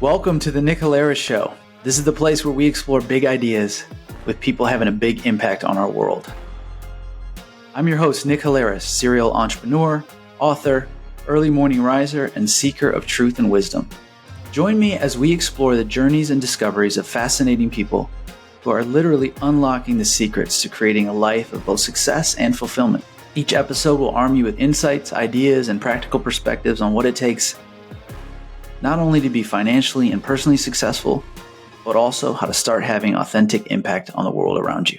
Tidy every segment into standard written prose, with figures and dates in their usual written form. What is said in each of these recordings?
Welcome to the Nick Halaris Show. This is the place where we explore big ideas with people having a big impact on our world. I'm your host, Nick Halaris, serial entrepreneur, author, early morning riser, and seeker of truth and wisdom. Join me as we explore the journeys and discoveries of fascinating people who are literally unlocking the secrets to creating a life of both success and fulfillment. Each episode will arm you with insights, ideas, and practical perspectives on what it takes not only to be financially and personally successful, but also how to start having authentic impact on the world around you.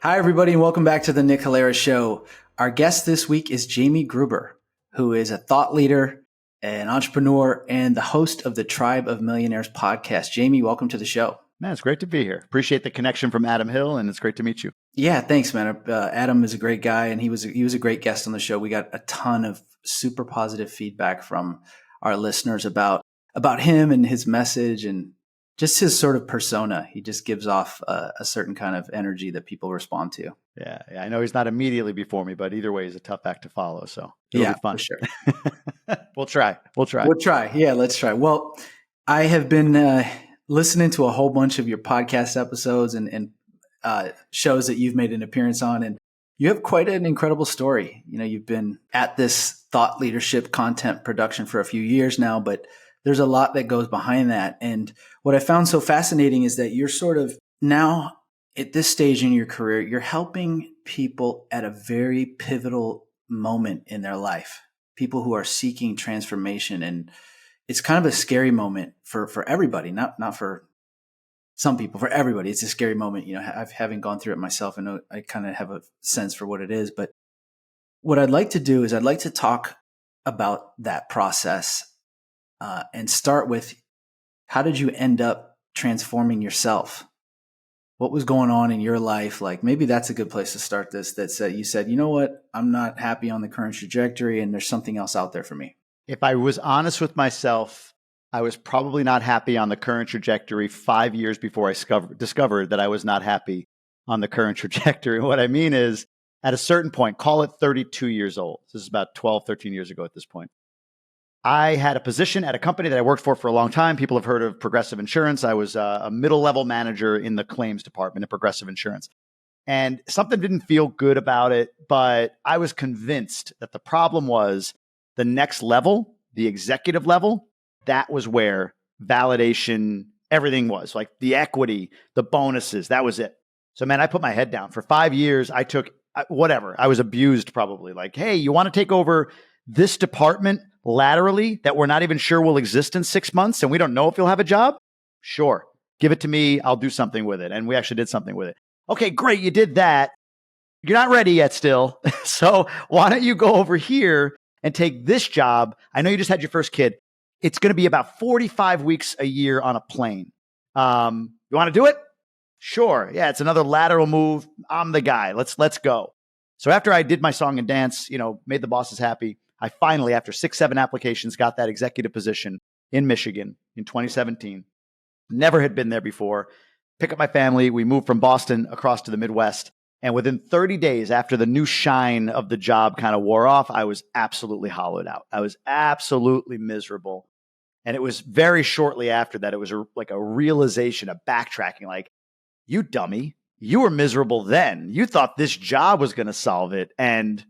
Hi, everybody, and welcome back to the Nick Halaris Show. Our guest this week is Jamie Gruber, who is a thought leader, an entrepreneur, and the host of the Tribe of Millionaires Podcast. Jamie, welcome to the show. Man, it's great to be here. Appreciate the connection from Adam Hill, and it's great to meet you. Yeah, thanks, man. Adam is a great guy, and he was a great guest on the show. We got a ton of super positive feedback from our listeners about him and his message and just his sort of persona. He just gives off a certain kind of energy that people respond to. Yeah, I know he's not immediately before me, but either way, he's a tough act to follow. So it'll be fun. For sure. We'll try. Yeah, let's try. Well, I have been listening to a whole bunch of your podcast episodes and shows that you've made an appearance on, and you have quite an incredible story. You know, you've been at this thought leadership content production for a few years now, but there's a lot that goes behind that. And what I found so fascinating is that you're sort of now at this stage in your career, you're helping people at a very pivotal moment in their life, people who are seeking transformation. And it's kind of a scary moment for everybody, not for some people, for everybody. It's a scary moment. You know, having gone through it myself, I know I kind of have a sense for what it is. But what I'd like to do is I'd like to talk about that process and start with, how did you end up transforming yourself? What was going on in your life? Like, maybe that's a good place to start this. You said, you know what, I'm not happy on the current trajectory and there's something else out there for me. If I was honest with myself, I was probably not happy on the current trajectory 5 years before I discovered that I was not happy on the current trajectory. And what I mean is, at a certain point, call it 32 years old. This is about 12, 13 years ago at this point. I had a position at a company that I worked for a long time. People have heard of Progressive Insurance. I was a middle-level manager in the claims department at Progressive Insurance. And something didn't feel good about it, but I was convinced that the problem was the next level, the executive level. That was where validation, everything was, like the equity, the bonuses, that was it. So, man, I put my head down. For 5 years, I took whatever. I was abused probably. Like, hey, you want to take over this department laterally that we're not even sure will exist in 6 months and we don't know if you'll have a job? Sure. Give it to me. I'll do something with it. And we actually did something with it. Okay, great. You did that. You're not ready yet still. So why don't you go over here and take this job? I know you just had your first kid. It's going to be about 45 weeks a year on a plane. You want to do it? Sure. Yeah, it's another lateral move. I'm the guy. Let's go. So after I did my song and dance, made the bosses happy, I finally, after 6-7 applications, got that executive position in Michigan in 2017. Never had been there before. Pick up my family. We moved from Boston across to the Midwest. And within 30 days after the new shine of the job kind of wore off, I was absolutely hollowed out. I was absolutely miserable. And it was very shortly after that, it was like a realization, a backtracking, like, you dummy, you were miserable then. You thought this job was going to solve it, and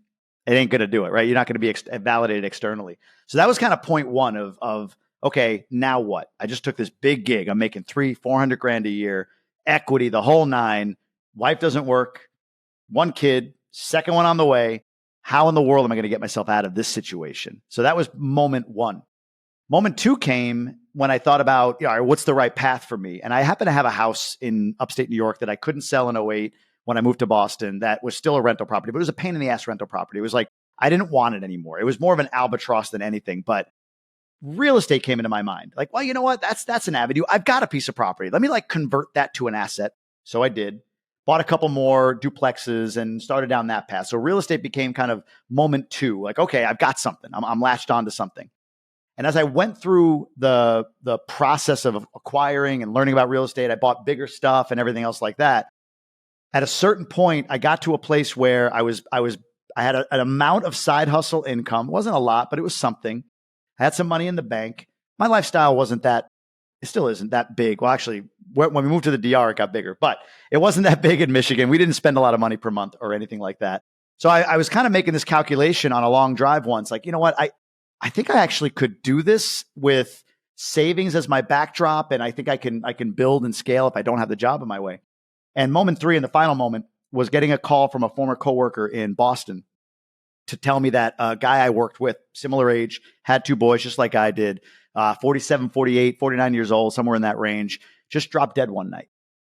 it ain't going to do it, right? You're not going to be validated externally. So that was kind of point one of, okay, now what? I just took this big gig. I'm making $300,000-400,000 grand a year, equity, the whole nine. Wife doesn't work. One kid, second one on the way. How in the world am I going to get myself out of this situation? So that was moment one. Moment two came when I thought about, what's the right path for me? And I happen to have a house in upstate New York that I couldn't sell in 2008 when I moved to Boston. That was still a rental property, but it was a pain in the ass rental property. It was like, I didn't want it anymore. It was more of an albatross than anything, but real estate came into my mind. Like, well, you know what? That's an avenue. I've got a piece of property. Let me convert that to an asset. So I did. Bought a couple more duplexes and started down that path. So real estate became kind of moment two. Like, okay, I've got something. I'm latched onto something. And as I went through the process of acquiring and learning about real estate, I bought bigger stuff and everything else like that. At a certain point, I got to a place where I had an amount of side hustle income. It wasn't a lot, but it was something. I had some money in the bank. My lifestyle wasn't that it still isn't that big. Well, actually, when we moved to the DR, it got bigger, but it wasn't that big in Michigan. We didn't spend a lot of money per month or anything like that. So I was kind of making this calculation on a long drive once, like, you know what? I think I actually could do this with savings as my backdrop. And I think I can build and scale if I don't have the job in my way. And moment 3, and the final moment, was getting a call from a former coworker in Boston to tell me that a guy I worked with, similar age, had 2 boys, just like I did, 47, 48, 49 years old, somewhere in that range, just dropped dead one night.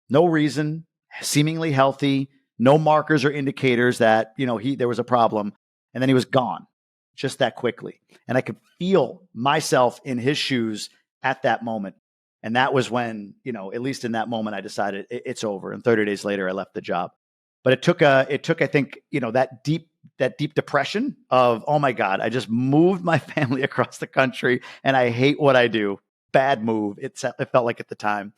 No reason, seemingly healthy, no markers or indicators that, there was a problem. And then he was gone just that quickly. And I could feel myself in his shoes at that moment. And that was when, at least in that moment, I decided it's over. And 30 days later, I left the job. But it took, I think, that deep depression of, oh my God, I just moved my family across the country and I hate what I do. Bad move. It felt like at the time.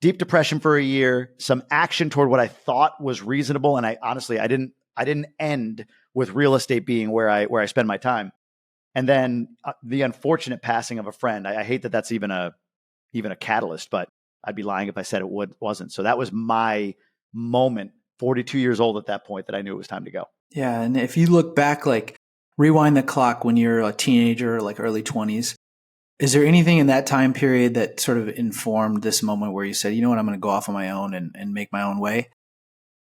Deep depression for a year, some action toward what I thought was reasonable. And I didn't end with real estate being where I spend my time. And then the unfortunate passing of a friend. I hate that that's even a catalyst, but I'd be lying if I said it wasn't. So that was my moment, 42 years old at that point, that I knew it was time to go. Yeah. And if you look back, like rewind the clock when you're a teenager, like early 20s, is there anything in that time period that sort of informed this moment where you said, you know what, I'm going to go off on my own and make my own way?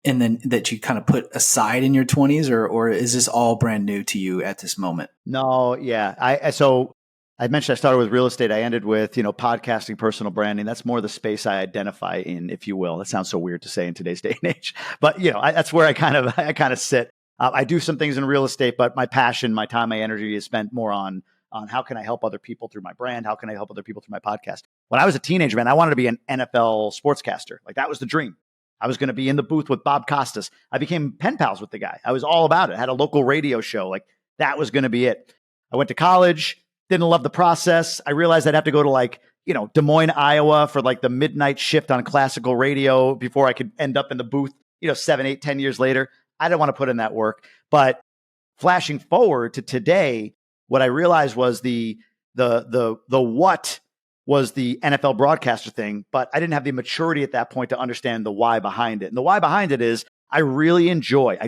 And then that you kind of put aside in your 20s, or is this all brand new to you at this moment? No, yeah. So I mentioned I started with real estate. I ended with, podcasting, personal branding. That's more the space I identify in, if you will. That sounds so weird to say in today's day and age, but that's where I kind of sit. I do some things in real estate, but my passion, my time, my energy is spent more on how can I help other people through my brand? How can I help other people through my podcast? When I was a teenager, man, I wanted to be an NFL sportscaster. Like that was the dream. I was going to be in the booth with Bob Costas. I became pen pals with the guy. I was all about it. I had a local radio show. Like that was going to be it. I went to college, didn't love the process. I realized I'd have to go to Des Moines, Iowa for like the midnight shift on classical radio before I could end up in the booth, 7, 8, 10 years later. I didn't want to put in that work. But flashing forward to today, what I realized was the what was the NFL broadcaster thing, but I didn't have the maturity at that point to understand the why behind it. And the why behind it is I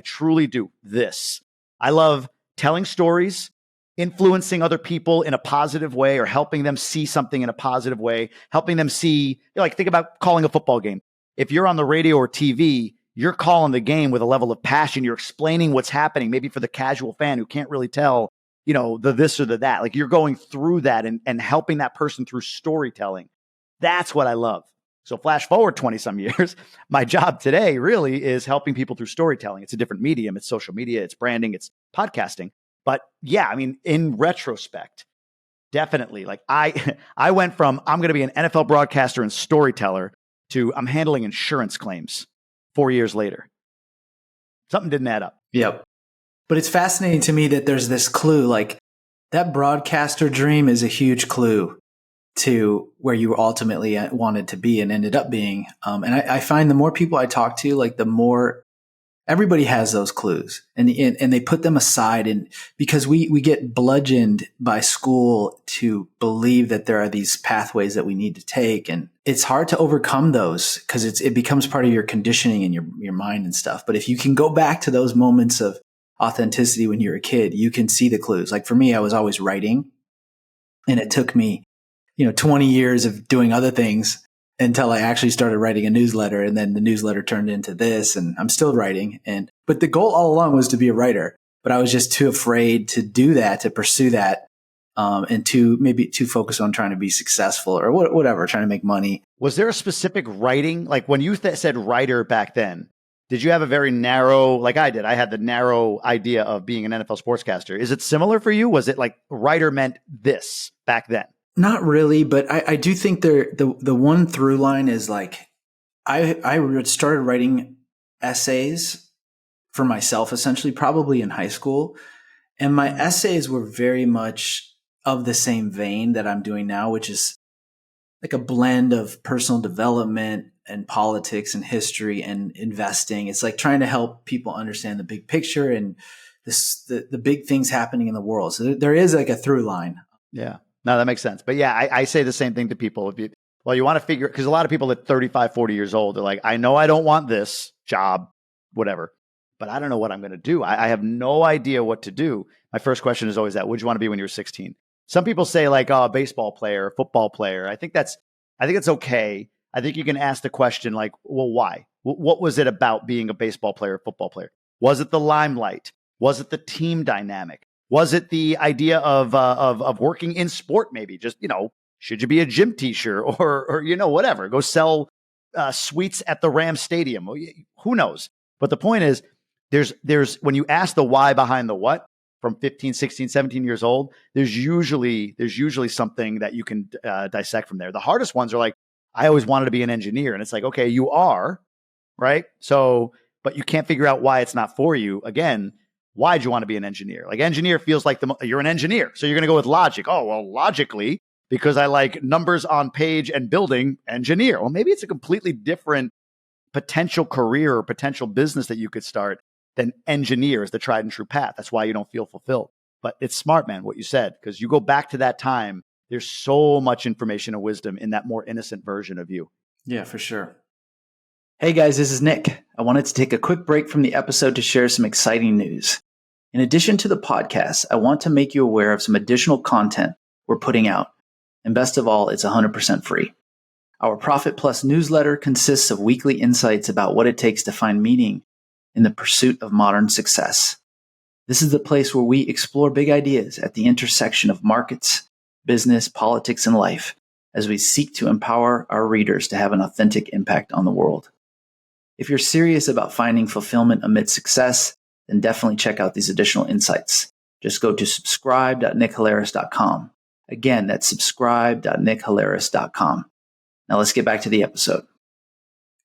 truly do this. I love telling stories, influencing other people in a positive way, or helping them see something in a positive way, helping them see, think about calling a football game. If you're on the radio or TV, you're calling the game with a level of passion. You're explaining what's happening, maybe for the casual fan who can't really tell, the this or the that. Like you're going through that and helping that person through storytelling. That's what I love. So flash forward 20 some years, my job today really is helping people through storytelling. It's a different medium. It's social media, it's branding, it's podcasting. But yeah, I mean, in retrospect, definitely, like I went from I'm going to be an NFL broadcaster and storyteller to I'm handling insurance claims 4 years later. Something didn't add up. Yep. But it's fascinating to me that there's this clue, like that broadcaster dream is a huge clue to where you ultimately wanted to be and ended up being. And I find the more people I talk to, like the more everybody has those clues and they put them aside. And because we get bludgeoned by school to believe that there are these pathways that we need to take. And it's hard to overcome those because it becomes part of your conditioning and your mind and stuff. But if you can go back to those moments of authenticity when you're a kid, you can see the clues. Like for me, I was always writing, and it took me, 20 years of doing other things until I actually started writing a newsletter, and then the newsletter turned into this, and I'm still writing. But the goal all along was to be a writer, but I was just too afraid to do that, to pursue that, and too focused on trying to be successful or whatever, trying to make money. Was there a specific writing, like when you said writer back then? Did you have a very narrow, like I did? I had the narrow idea of being an NFL sportscaster. Is it similar for you? Was it like writer meant this back then? Not really, but I do think the one through line is like I started writing essays for myself, essentially, probably in high school. And my essays were very much of the same vein that I'm doing now, which is like a blend of personal development and politics and history and investing. It's like trying to help people understand the big picture and the big things happening in the world. So there is like a through line. Yeah. No, that makes sense. But yeah, I say the same thing to people. Well, you want to figure, because a lot of people at 35, 40 years old, they're like, I know I don't want this job, whatever, but I don't know what I'm going to do. I have no idea what to do. My first question is always that, what did you want to be when you were 16? Some people say like, oh, a baseball player, football player. I think that's okay. I think you can ask the question like, well, why? What was it about being a baseball player, football player? Was it the limelight? Was it the team dynamic? Was it the idea of working in sport? Maybe just, should you be a gym teacher or whatever? Go sell suites at the Rams Stadium. Who knows? But the point is, there's when you ask the why behind the what from 15, 16, 17 years old, there's usually something that you can dissect from there. The hardest ones are like, I always wanted to be an engineer. And it's like, okay, you are, right? So, but you can't figure out why it's not for you. Again, why'd you want to be an engineer? Like engineer feels like you're an engineer. So you're going to go with logic. Oh, well, logically, because I like numbers on page and building, engineer. Well, maybe it's a completely different potential career or potential business that you could start than engineer is the tried and true path. That's why you don't feel fulfilled. But it's smart, man, what you said, because you go back to that time. There's so much information and wisdom in that more innocent version of you. Yeah, for sure. Hey guys, this is Nick. I wanted to take a quick break from the episode to share some exciting news. In addition to the podcast, I want to make you aware of some additional content we're putting out. And best of all, it's 100% free. Our Profit Plus newsletter consists of weekly insights about what it takes to find meaning in the pursuit of modern success. This is the place where we explore big ideas at the intersection of markets, business, politics, and life as we seek to empower our readers to have an authentic impact on the world. If you're serious about finding fulfillment amid success, then definitely check out these additional insights. Just go to subscribe.nickhalaris.com. Again, that's subscribe.nickhalaris.com. Now let's get back to the episode.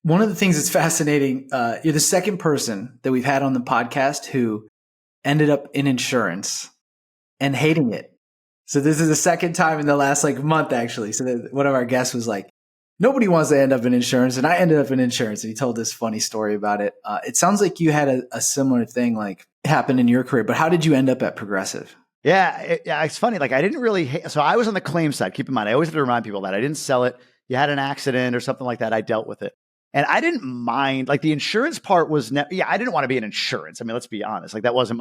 One of the things that's fascinating, you're the second person that we've had on the podcast who ended up in insurance and hating it. So this is the second time in the last month, actually. So one of our guests was like, nobody wants to end up in insurance. And I ended up in insurance. And he told this funny story about it. It sounds like you had a similar thing happen in your career, but how did you end up at Progressive? Yeah, it's funny. I didn't really so I was on the claim side. Keep in mind, I always have to remind people that I didn't sell it. You had an accident or something like that, I dealt with it. And I didn't mind, the insurance part was, I didn't want to be in insurance. I mean, let's be honest, that wasn't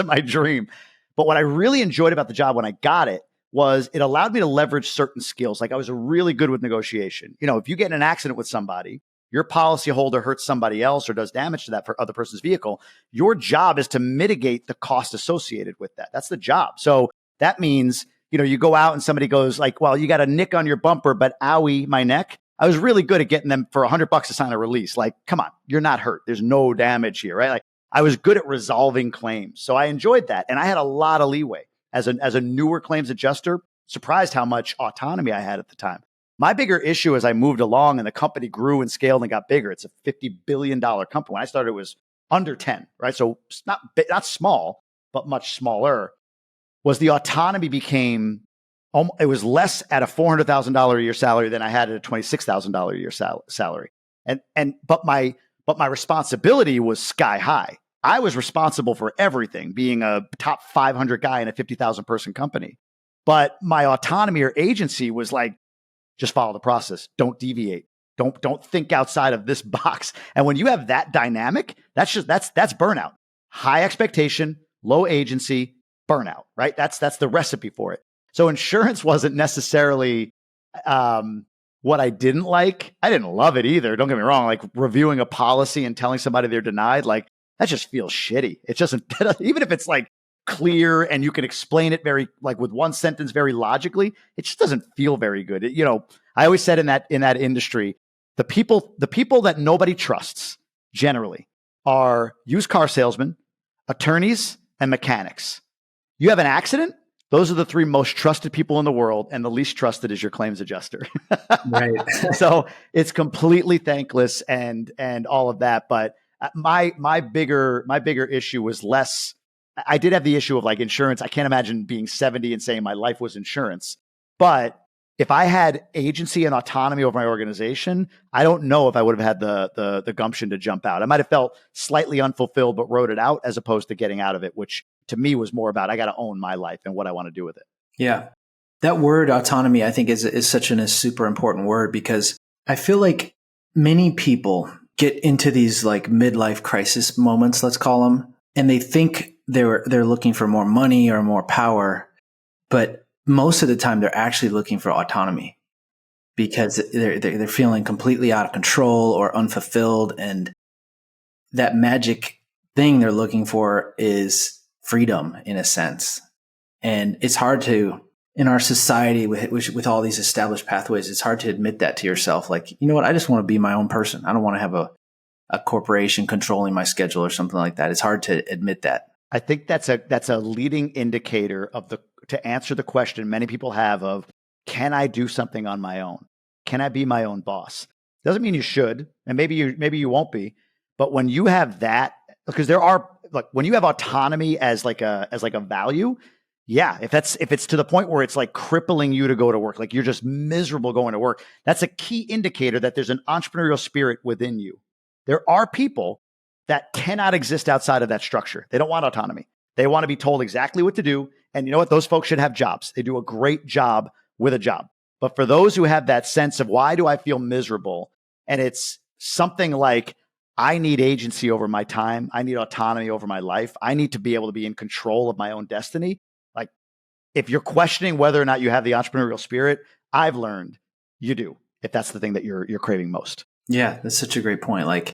my dream. But what I really enjoyed about the job when I got it was it allowed me to leverage certain skills. I was really good with negotiation. If you get in an accident with somebody, your policyholder hurts somebody else or does damage to that other person's vehicle, your job is to mitigate the cost associated with that. That's the job. So that means, you go out and somebody goes well, you got a nick on your bumper, but owie, my neck. I was really good at getting them for $100 to sign a release. Come on, you're not hurt. There's no damage here, right? I was good at resolving claims. So I enjoyed that. And I had a lot of leeway as a newer claims adjuster, surprised how much autonomy I had at the time. My bigger issue as I moved along and the company grew and scaled and got bigger, it's a $50 billion company. When I started, it was under 10, right? So it's not small, but much smaller, was the autonomy became, it was less at a $400,000 a year salary than I had at a $26,000 a year salary. But my responsibility was sky high. I was responsible for everything, being a top 500 guy in a 50,000 person company. But my autonomy or agency was just follow the process. Don't deviate. Don't think outside of this box. And when you have that dynamic, that's burnout. High expectation, low agency, burnout, right? That's the recipe for it. So insurance wasn't necessarily what I didn't like. I didn't love it either. Don't get me wrong. Reviewing a policy and telling somebody they're denied, that just feels shitty. It doesn't, even if it's clear and you can explain it very with one sentence very logically, it just doesn't feel very good. I always said in that industry, the people that nobody trusts generally are used car salesmen, attorneys, and mechanics. You have an accident, those are the three most trusted people in the world, and the least trusted is your claims adjuster. Right. So it's completely thankless and all of that. But my bigger issue was less. I did have the issue of insurance. I can't imagine being 70 and saying my life was insurance. But if I had agency and autonomy over my organization, I don't know if I would have had the gumption to jump out. I might have felt slightly unfulfilled, but wrote it out as opposed to getting out of it, which to me was more about I got to own my life and what I want to do with it. Yeah. That word autonomy, I think, is such a super important word, because I feel like many people get into these like midlife crisis moments, let's call them, and they think they're looking for more money or more power, but most of the time they're actually looking for autonomy, because they're feeling completely out of control or unfulfilled, and that magic thing they're looking for is freedom, in a sense. And it's hard to, in our society with all these established pathways, it's hard to admit that to yourself. Like, you know what? I just want to be my own person. I don't want to have a corporation controlling my schedule or something like that. It's hard to admit that. I think that's a leading indicator to answer the question many people have of, can I do something on my own? Can I be my own boss? Doesn't mean you should, and maybe you won't be, but when you have that, because when you have autonomy as like a value, yeah, if it's to the point where it's like crippling you to go to work, like you're just miserable going to work, that's a key indicator that there's an entrepreneurial spirit within you. There are people that cannot exist outside of that structure. They don't want autonomy. They want to be told exactly what to do. And you know what? Those folks should have jobs. They do a great job with a job. But for those who have that sense of, why do I feel miserable? And it's something like, I need agency over my time. I need autonomy over my life. I need to be able to be in control of my own destiny. Like, if you're questioning whether or not you have the entrepreneurial spirit, I've learned you do, if that's the thing that you're craving most. Yeah, that's such a great point. Like,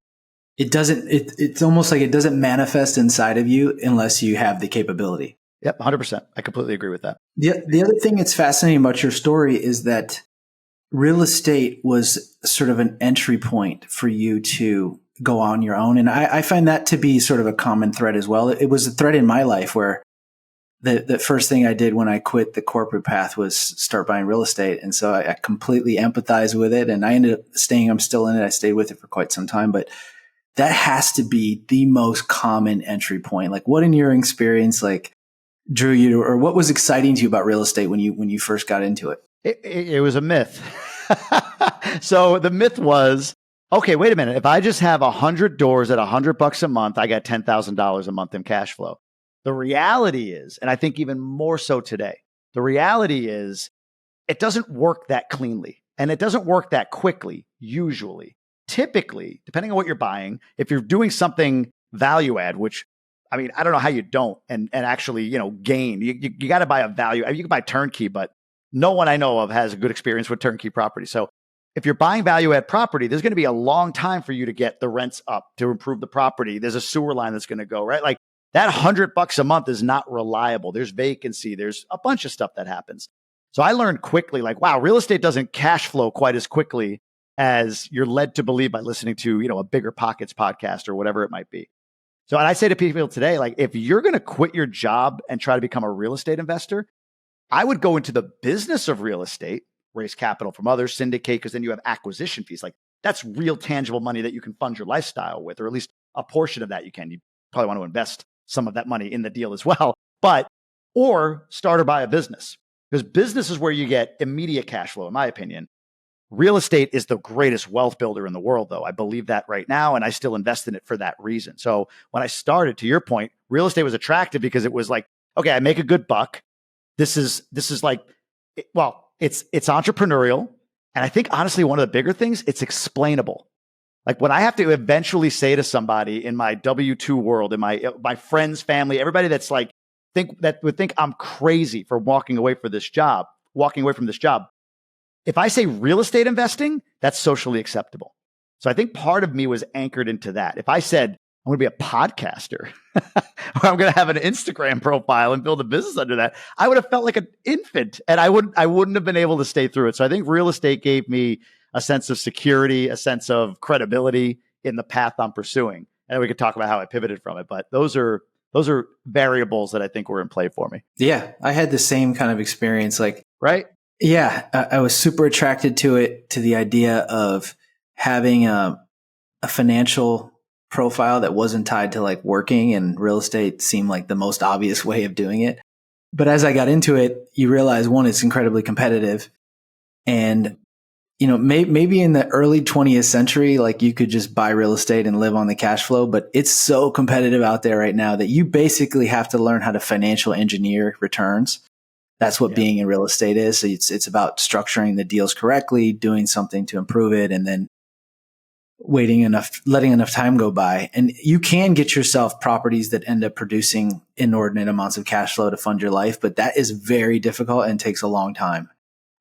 it's almost like it doesn't manifest inside of you unless you have the capability. Yep, 100%. I completely agree with that. The other thing that's fascinating about your story is that real estate was sort of an entry point for you to go on your own. And I find that to be sort of a common thread as well. It was a thread in my life where the first thing I did when I quit the corporate path was start buying real estate. And so I completely empathize with it. And I ended up I'm still in it. I stayed with it for quite some time, but that has to be the most common entry point. Like, what in your experience, like, drew you, or what was exciting to you about real estate when you first got into it? It was a myth. So the myth was, okay, wait a minute. If I just have 100 doors at $100 a month, I got $10,000 a month in cash flow. The reality is, and I think even more so today, the reality is it doesn't work that cleanly, and it doesn't work that quickly, usually. Typically, depending on what you're buying, if you're doing something value add, which, I mean, I don't know how you don't and actually, gain. You got to buy a value. I mean, you can buy turnkey, but no one I know of has a good experience with turnkey property. So if you're buying value add property, there's going to be a long time for you to get the rents up to improve the property. There's a sewer line that's going to go, right? Like, that $100 a month is not reliable. There's vacancy. There's a bunch of stuff that happens. So I learned quickly, like, wow, real estate doesn't cash flow quite as quickly as you're led to believe by listening to, a Bigger Pockets podcast or whatever it might be. So, and I say to people today, like, if you're going to quit your job and try to become a real estate investor, I would go into the business of real estate, raise capital from others, syndicate, because then you have acquisition fees. Like, that's real tangible money that you can fund your lifestyle with, or at least a portion of that you can. You probably want to invest some of that money in the deal as well, or start or buy a business, because business is where you get immediate cash flow, in my opinion. Real estate is the greatest wealth builder in the world, though. I believe that right now, and I still invest in it for that reason. So when I started, to your point, real estate was attractive because it was like, okay, I make a good buck. This is like, well, it's entrepreneurial. And I think, honestly, one of the bigger things, it's explainable. Like, when I have to eventually say to somebody in my W-2 world, in my friends, family, everybody that's like, would think I'm crazy for walking away from this job. If I say real estate investing, that's socially acceptable. So I think part of me was anchored into that. If I said, I'm going to be a podcaster, or I'm going to have an Instagram profile and build a business under that, I would have felt like an infant, and I wouldn't have been able to stay through it. So I think real estate gave me a sense of security, a sense of credibility in the path I'm pursuing. And we could talk about how I pivoted from it, but those are variables that I think were in play for me. Yeah, I had the same kind of experience. Like, right? Yeah, I was super attracted to it, to the idea of having a financial profile that wasn't tied to like working, and real estate seemed like the most obvious way of doing it. But as I got into it, you realize, one, it's incredibly competitive. And, maybe in the early 20th century, like, you could just buy real estate and live on the cash flow. But it's so competitive out there right now that you basically have to learn how to financial engineer returns. That's what Yeah. being in real estate is. So it's about structuring the deals correctly, doing something to improve it, and then letting enough time go by. And you can get yourself properties that end up producing inordinate amounts of cash flow to fund your life, but that is very difficult and takes a long time.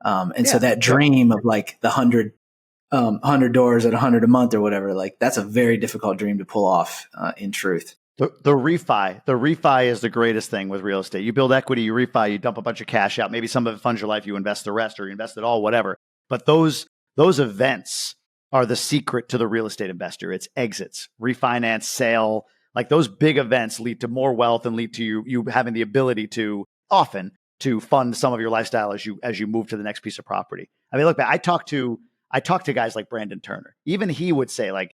So that dream of like the 100 doors at 100 a month or whatever, like that's a very difficult dream to pull off in truth. The refi is the greatest thing with real estate. You build equity, you refi, you dump a bunch of cash out. Maybe some of it funds your life, you invest the rest, or you invest it all, whatever. But those events are the secret to the real estate investor. It's exits, refinance, sale. Like those big events lead to more wealth and lead to you having the ability to often to fund some of your lifestyle as you move to the next piece of property. I mean, look, man, I talk to guys like Brandon Turner. Even he would say, like,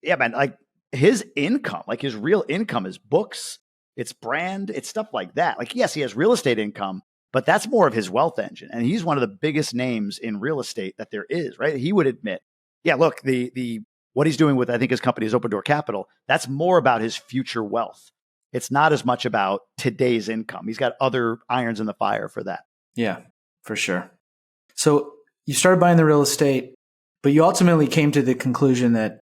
yeah, man, like his income, like his real income is books, it's brand, it's stuff like that. Like, yes, he has real estate income, but that's more of his wealth engine. And he's one of the biggest names in real estate that there is, right? He would admit, yeah, look, the what he's doing with, I think his company is Open Door Capital, that's more about his future wealth. It's not as much about today's income. He's got other irons in the fire for that. Yeah, for sure. So you started buying the real estate, but you ultimately came to the conclusion that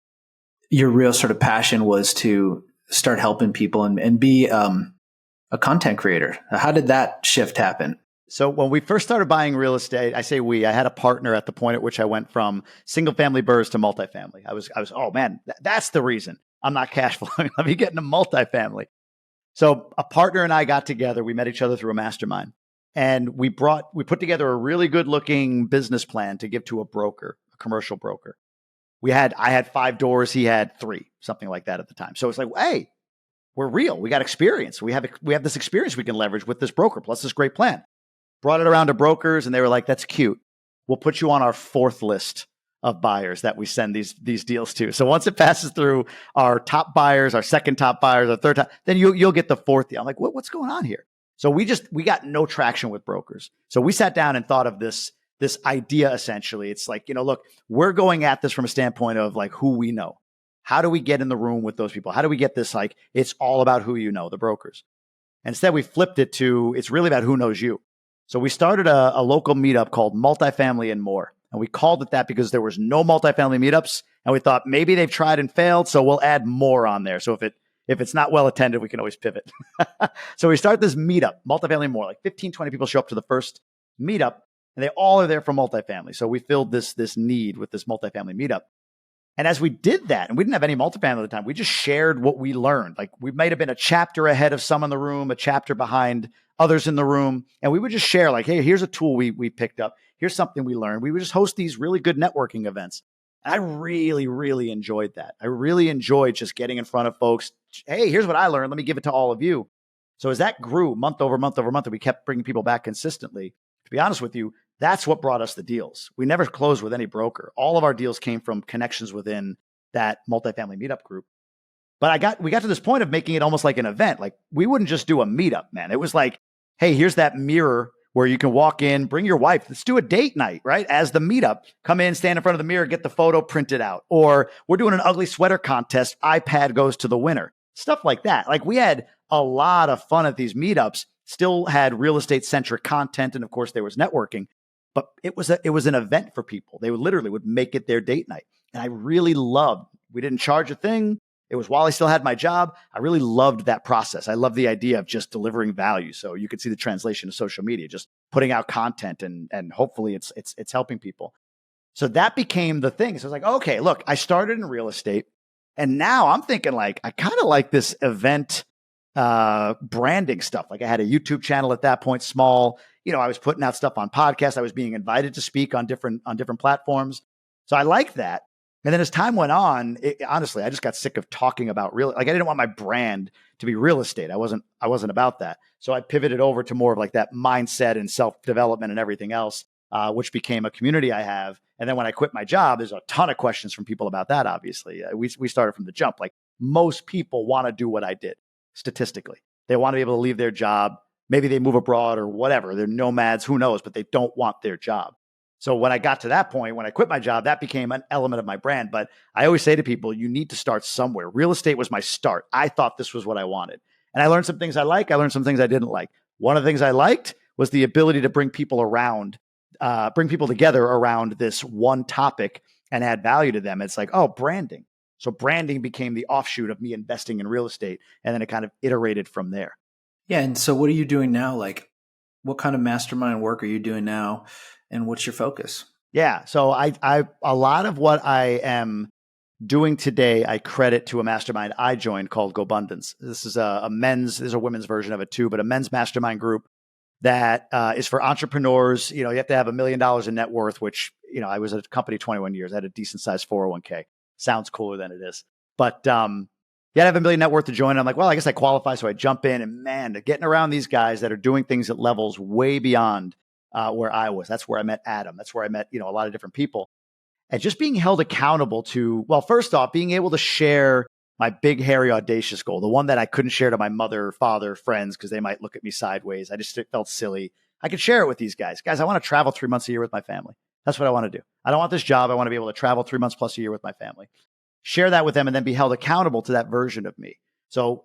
your real sort of passion was to start helping people and be a content creator. How did that shift happen? So when we first started buying real estate, I had a partner at the point at which I went from single family burrs to multifamily. I was, oh man, that's the reason I'm not cash flowing. Let me get into multifamily. So a partner and I got together. We met each other through a mastermind, and we put together a really good looking business plan to give to a broker, a commercial broker. I had 5 doors. He had 3, something like that at the time. So it's like, hey, we're real. We got experience. We have this experience we can leverage with this broker plus this great plan. Brought it around to brokers, and they were like, that's cute. We'll put you on our 4th list of buyers that we send these deals to. So once it passes through our top buyers, our second top buyers, our third top, then you'll get the 4th deal. I'm like, what's going on here? So we got no traction with brokers. So we sat down and thought of this idea. Essentially, it's like, look, we're going at this from a standpoint of like who we know. How do we get in the room with those people? How do we get this, like, it's all about who you know, the brokers. Instead, we flipped it to, it's really about who knows you. So we started a local meetup called Multifamily and More. And we called it that because there was no multifamily meetups. And we thought maybe they've tried and failed, so we'll add more on there. So if it's not well attended, we can always pivot. So we start this meetup, Multifamily and More. Like 15, 20 people show up to the first meetup, and they all are there for multifamily. So we filled this need with this multifamily meetup. And as we did that, and we didn't have any multifamily at the time, we just shared what we learned. Like we might have been a chapter ahead of some in the room, a chapter behind others in the room. And we would just share like, hey, here's a tool we picked up. Here's something we learned. We would just host these really good networking events. And I really, really enjoyed that. I really enjoyed just getting in front of folks. Hey, here's what I learned. Let me give it to all of you. So as that grew month over month over month, and we kept bringing people back consistently, to be honest with you, that's what brought us the deals. We never closed with any broker. All of our deals came from connections within that multifamily meetup group. But we got to this point of making it almost like an event. Like we wouldn't just do a meetup, man. It was like, hey, here's that mirror where you can walk in, bring your wife. Let's do a date night, right? As the meetup, come in, stand in front of the mirror, get the photo printed out. Or we're doing an ugly sweater contest. iPad goes to the winner. Stuff like that. Like we had a lot of fun at these meetups, still had real estate centric content. And of course there was networking, but it was an event for people. They would make it their date night. And I really loved, we didn't charge a thing. It was while I still had my job. I really loved that process. I love the idea of just delivering value. So you could see the translation to social media, just putting out content and hopefully it's helping people. So that became the thing. So I was like, okay, look, I started in real estate and now I'm thinking like, I kind of like this event branding stuff. Like I had a YouTube channel at that point, small, I was putting out stuff on podcasts. I was being invited to speak on different platforms. So I liked that. And then as time went on, honestly, I just got sick of talking about I didn't want my brand to be real estate. I wasn't about that. So I pivoted over to more of like that mindset and self-development and everything else, which became a community I have. And then when I quit my job, there's a ton of questions from people about that, obviously. We started from the jump. Like most people want to do what I did statistically. They want to be able to leave their job. Maybe they move abroad or whatever. They're nomads, who knows, but they don't want their job. So when I got to that point, when I quit my job, that became an element of my brand. But I always say to people, you need to start somewhere. Real estate was my start. I thought this was what I wanted. And I learned some things I like. I learned some things I didn't like. One of the things I liked was the ability to bring people together around this one topic and add value to them. It's like, oh, branding. So branding became the offshoot of me investing in real estate. And then it kind of iterated from there. Yeah. And so what are you doing now? Like, what kind of mastermind work are you doing now? And what's your focus? Yeah. So I a lot of what I am doing today, I credit to a mastermind I joined called Gobundance. This is there's a women's version of it too, but a men's mastermind group that is for entrepreneurs. You have to have $1 million in net worth, which, I was at a company 21 years. I had a decent sized 401k. Sounds cooler than it is. But you had to have $1 million net worth to join. I'm like, well, I guess I qualify. So I jump in, and man, getting around these guys that are doing things at levels way beyond where I was. That's where I met Adam. That's where I met, a lot of different people. And just being held accountable to, well, first off, being able to share my big, hairy, audacious goal, the one that I couldn't share to my mother, father, friends, because they might look at me sideways. I just felt silly. I could share it with these guys. Guys, I want to travel 3 months a year with my family. That's what I want to do. I don't want this job. I want to be able to travel 3 months plus a year with my family. Share that with them and then be held accountable to that version of me. So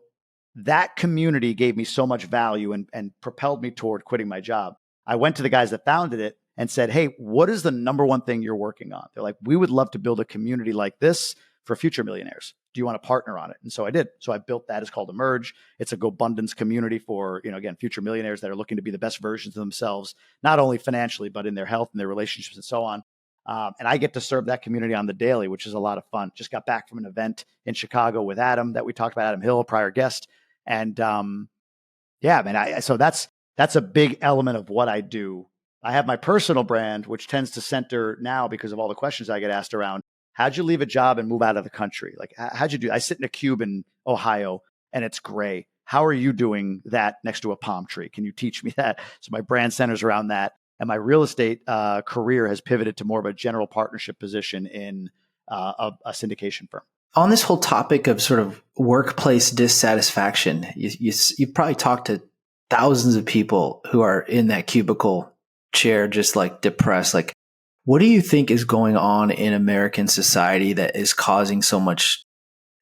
that community gave me so much value and propelled me toward quitting my job. I went to the guys that founded it and said, hey, what is the number one thing you're working on? They're like, we would love to build a community like this for future millionaires. Do you want to partner on it? And so I did. So I built that. It's called Emerge. It's a Gobundance community for, again, future millionaires that are looking to be the best versions of themselves, not only financially, but in their health and their relationships and so on. And I get to serve that community on the daily, which is a lot of fun. Just got back from an event in Chicago with Adam that we talked about, Adam Hill, a prior guest. And yeah, man, so that's a big element of what I do. I have my personal brand, which tends to center now because of all the questions I get asked around. How'd you leave a job and move out of the country? Like, how'd you do? I sit in a cube in Ohio and it's gray. How are you doing that next to a palm tree? Can you teach me that? So my brand centers around that. And my real estate career has pivoted to more of a general partnership position in a syndication firm. On this whole topic of sort of workplace dissatisfaction, you probably talked to thousands of people who are in that cubicle chair, just like depressed. Like, what do you think is going on in American society that is causing so much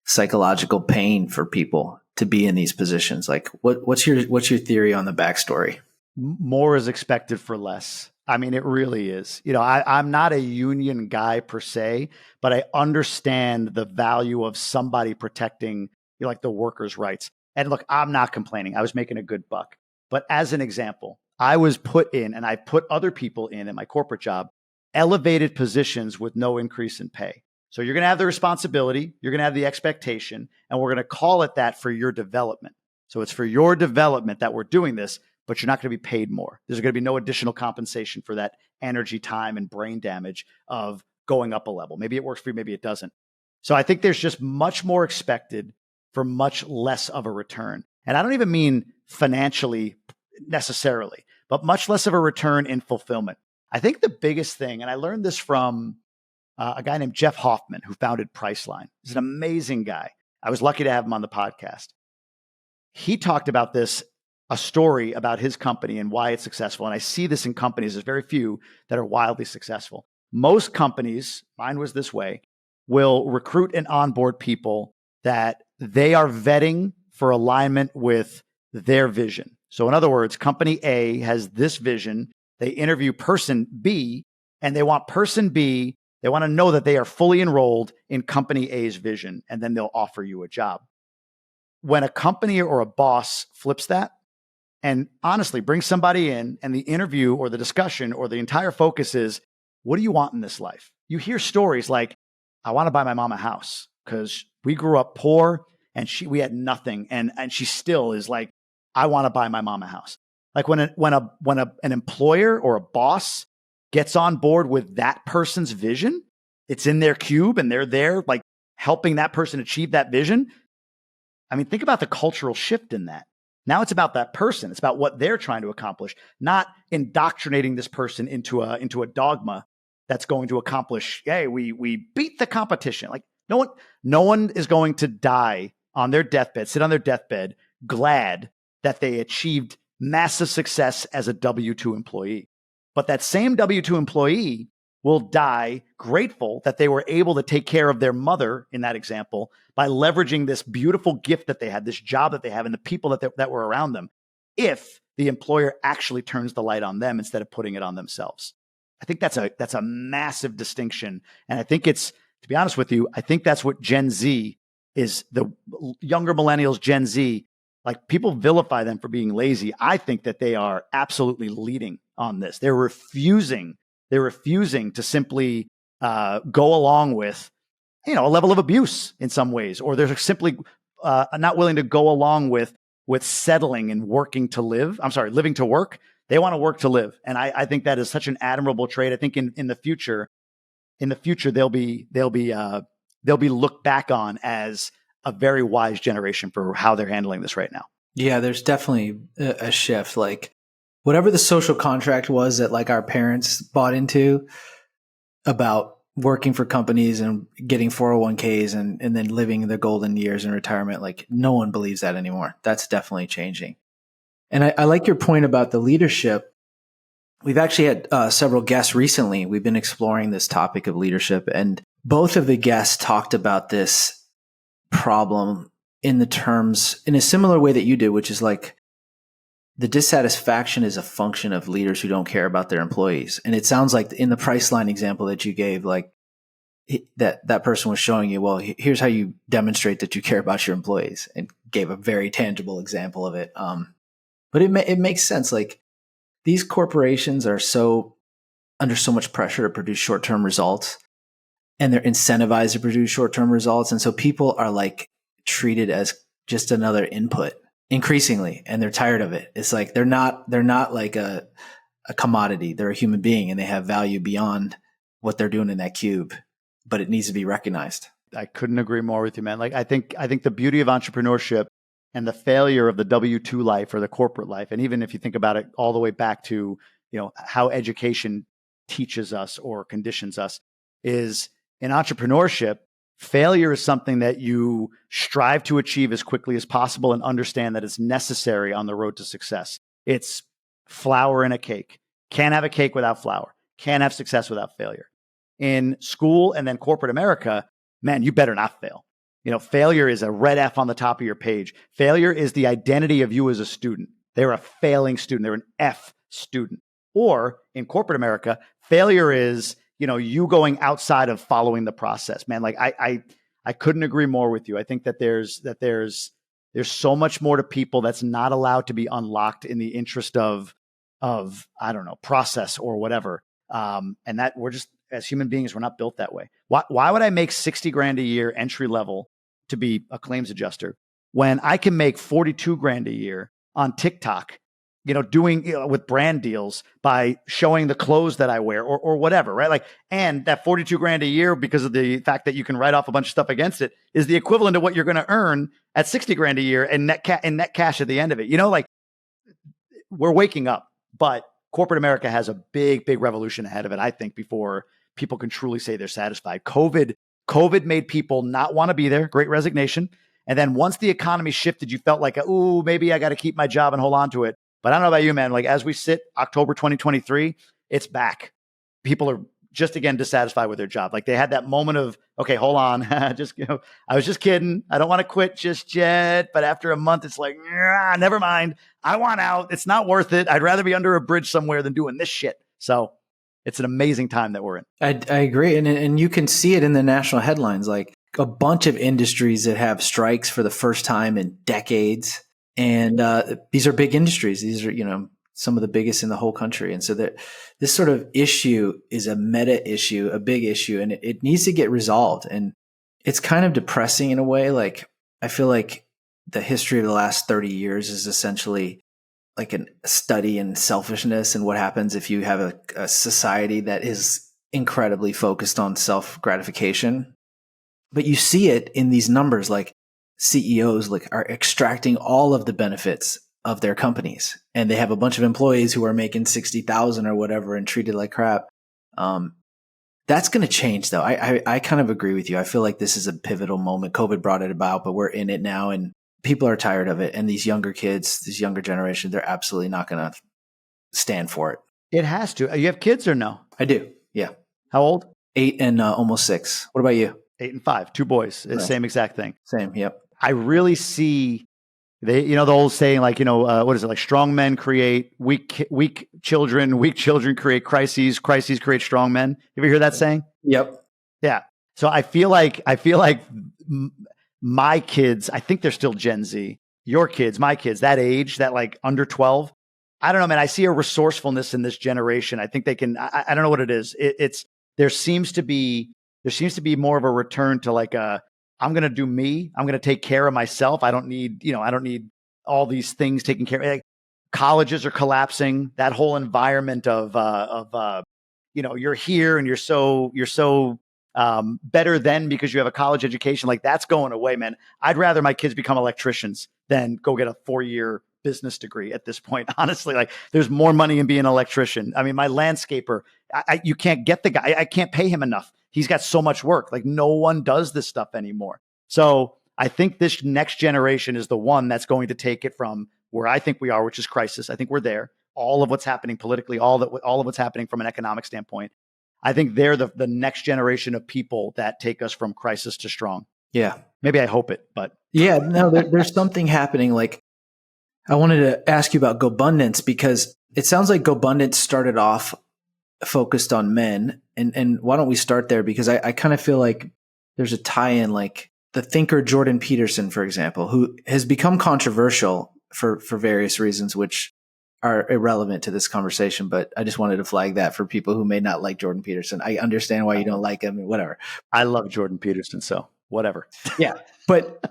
psychological pain for people to be in these positions? Like, what's your theory on the backstory? More is expected for less. I mean, it really is. I'm not a union guy per se, but I understand the value of somebody protecting, like the workers' rights. And look, I'm not complaining. I was making a good buck. But as an example, I was put in, and I put other people in my corporate job, elevated positions with no increase in pay. So you're going to have the responsibility, you're going to have the expectation, and we're going to call it that for your development. So it's for your development that we're doing this, but you're not going to be paid more. There's going to be no additional compensation for that energy, time, and brain damage of going up a level. Maybe it works for you, maybe it doesn't. So I think there's just much more expected for much less of a return. And I don't even mean financially necessarily, but much less of a return in fulfillment. I think the biggest thing, and I learned this from a guy named Jeff Hoffman, who founded Priceline. He's an amazing guy. I was lucky to have him on the podcast. He talked about this, a story about his company and why it's successful. And I see this in companies. There's very few that are wildly successful. Most companies, mine was this way, will recruit and onboard people that they are vetting for alignment with their vision. So in other words, company A has this vision. They interview person B, and they want person B, they want to know that they are fully enrolled in company A's vision, and then they'll offer you a job. When a company or a boss flips that and honestly brings somebody in, and the interview or the discussion or the entire focus is, what do you want in this life? You hear stories like, I want to buy my mom a house because we grew up poor and we had nothing. And she still is like, I want to buy my mom a house. Like when an employer or a boss gets on board with that person's vision, it's in their cube and they're there like helping that person achieve that vision. I mean, think about the cultural shift in that. Now it's about that person. It's about what they're trying to accomplish, not indoctrinating this person into a dogma that's going to accomplish, hey, we beat the competition. Like no one is going to die on their deathbed, sit on their deathbed, glad that they achieved massive success as a W-2 employee. But that same W-2 employee will die grateful that they were able to take care of their mother, in that example, by leveraging this beautiful gift that they had, this job that they have, and the people that were around them. If the employer actually turns the light on them instead of putting it on themselves. I think that's a massive distinction. And I think it's, to be honest with you, I think that's what Gen Z is, the younger millennials, Gen Z, like people vilify them for being lazy. I think that they are absolutely leading on this. They're refusing to simply go along with, a level of abuse in some ways, or they're simply not willing to go along with settling and living to work. They want to work to live. And I think that is such an admirable trait. I think in the future, they'll be looked back on as a very wise generation for how they're handling this right now. Yeah, there's definitely a shift. Like whatever the social contract was that like our parents bought into about working for companies and getting 401ks and then living the golden years in retirement, like no one believes that anymore. That's definitely changing. And I like your point about the leadership. We've actually had several guests recently. We've been exploring this topic of leadership, and both of the guests talked about this problem in a similar way that you did, which is like the dissatisfaction is a function of leaders who don't care about their employees. And it sounds like in the Priceline example that you gave, like that person was showing you, well, here's how you demonstrate that you care about your employees, and gave a very tangible example of it. But it makes sense. Like these corporations are under so much pressure to produce short-term results, and they're incentivized to produce short-term results. And so people are like treated as just another input increasingly, and they're tired of it. It's like they're not like a commodity. They're a human being, and they have value beyond what they're doing in that cube, but it needs to be recognized. I couldn't agree more with you, man. Like I think the beauty of entrepreneurship and the failure of the W-2 life or the corporate life, and even if you think about it all the way back to, how education teaches us or conditions us, is in entrepreneurship, failure is something that you strive to achieve as quickly as possible and understand that it's necessary on the road to success. It's flour in a cake. Can't have a cake without flour. Can't have success without failure. In school and then corporate America, man, you better not fail. Failure is a red F on the top of your page. Failure is the identity of you as a student. They're a failing student. They're an F student. Or in corporate America, failure is, you going outside of following the process, man. Like I couldn't agree more with you. I think that there's so much more to people that's not allowed to be unlocked in the interest of I don't know, process or whatever. And that we're just, as human beings, we're not built that way. Why would I make 60 grand a year entry level to be a claims adjuster when I can make 42 grand a year on TikTok, doing with brand deals by showing the clothes that I wear or whatever, right? Like, and that 42 grand a year, because of the fact that you can write off a bunch of stuff against it, is the equivalent of what you're going to earn at 60 grand a year and net cash at the end of it. Like we're waking up, but corporate America has a big, big revolution ahead of it, I think, before people can truly say they're satisfied. COVID made people not want to be there, great resignation. And then once the economy shifted, you felt like, ooh, maybe I got to keep my job and hold on to it. But I don't know about you, man. Like as we sit October 2023, it's back. People are just again dissatisfied with their job. Like they had that moment of, okay, hold on. I was just kidding. I don't want to quit just yet. But after a month, it's like, never mind. I want out. It's not worth it. I'd rather be under a bridge somewhere than doing this shit. So it's an amazing time that we're in. I agree. And you can see it in the national headlines, like a bunch of industries that have strikes for the first time in decades. And these are big industries. These are, some of the biggest in the whole country. And so that this sort of issue is a meta issue, a big issue, and it needs to get resolved. And it's kind of depressing in a way. Like I feel like the history of the last 30 years is essentially like a study in selfishness and what happens if you have a society that is incredibly focused on self-gratification. But you see it in these numbers, like CEOs are extracting all of the benefits of their companies, and they have a bunch of employees who are making 60,000 or whatever and treated like crap. That's going to change though. I kind of agree with you. I feel like this is a pivotal moment. COVID brought it about, but we're in it now and people are tired of it. And these younger kids, this younger generation, they're absolutely not going to stand for it. It has to. You have kids or no? I do. Yeah. How old? 8 and almost 6. What about you? 8 and 5, 2 boys. Right. Same exact thing. Same. Yep. I really see They, the old saying, like, what is it? Like, strong men create weak children create crises create strong men. You ever hear that saying? Yep. Yeah. So I feel like my kids, I think they're still Gen Z. Your kids, my kids, that age, that like under 12. I don't know, man. I see a resourcefulness in this generation. I think they can. I don't know what it is. It's there seems to be more of a return to like I'm going to do me. I'm going to take care of myself. I don't need all these things taken care of. Like, colleges are collapsing. That whole environment of you're here and you're so better than because you have a college education. Like, that's going away, man. I'd rather my kids become electricians than go get a 4-year business degree at this point. Honestly, like, there's more money in being an electrician. I mean, my landscaper, you can't get the guy. I can't pay him enough. He's got so much work. Like, no one does this stuff anymore. So I think this next generation is the one that's going to take it from where I think we are, which is crisis. I think we're there. All of what's happening politically, all of what's happening from an economic standpoint. I think they're the next generation of people that take us from crisis to strong. Yeah. Maybe I hope it, but yeah, no, there's something happening. Like, I wanted to ask you about Gobundance, because it sounds like Gobundance started off focused on men. And why don't we start there? Because I kind of feel like there's a tie-in, like the thinker Jordan Peterson, for example, who has become controversial for various reasons, which are irrelevant to this conversation. But I just wanted to flag that for people who may not like Jordan Peterson. I understand why you don't like him and whatever. I love Jordan Peterson, so whatever. Yeah. But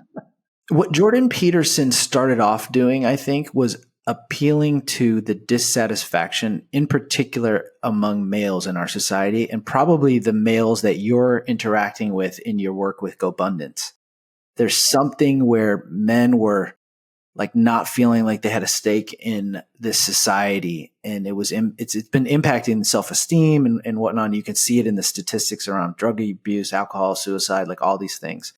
what Jordan Peterson started off doing, I think, was appealing to the dissatisfaction, in particular among males in our society, and probably the males that you're interacting with in your work with Gobundance. There's something where men were like not feeling like they had a stake in this society, and it's been impacting self-esteem and whatnot. You can see it in the statistics around drug abuse, alcohol, suicide, like all these things.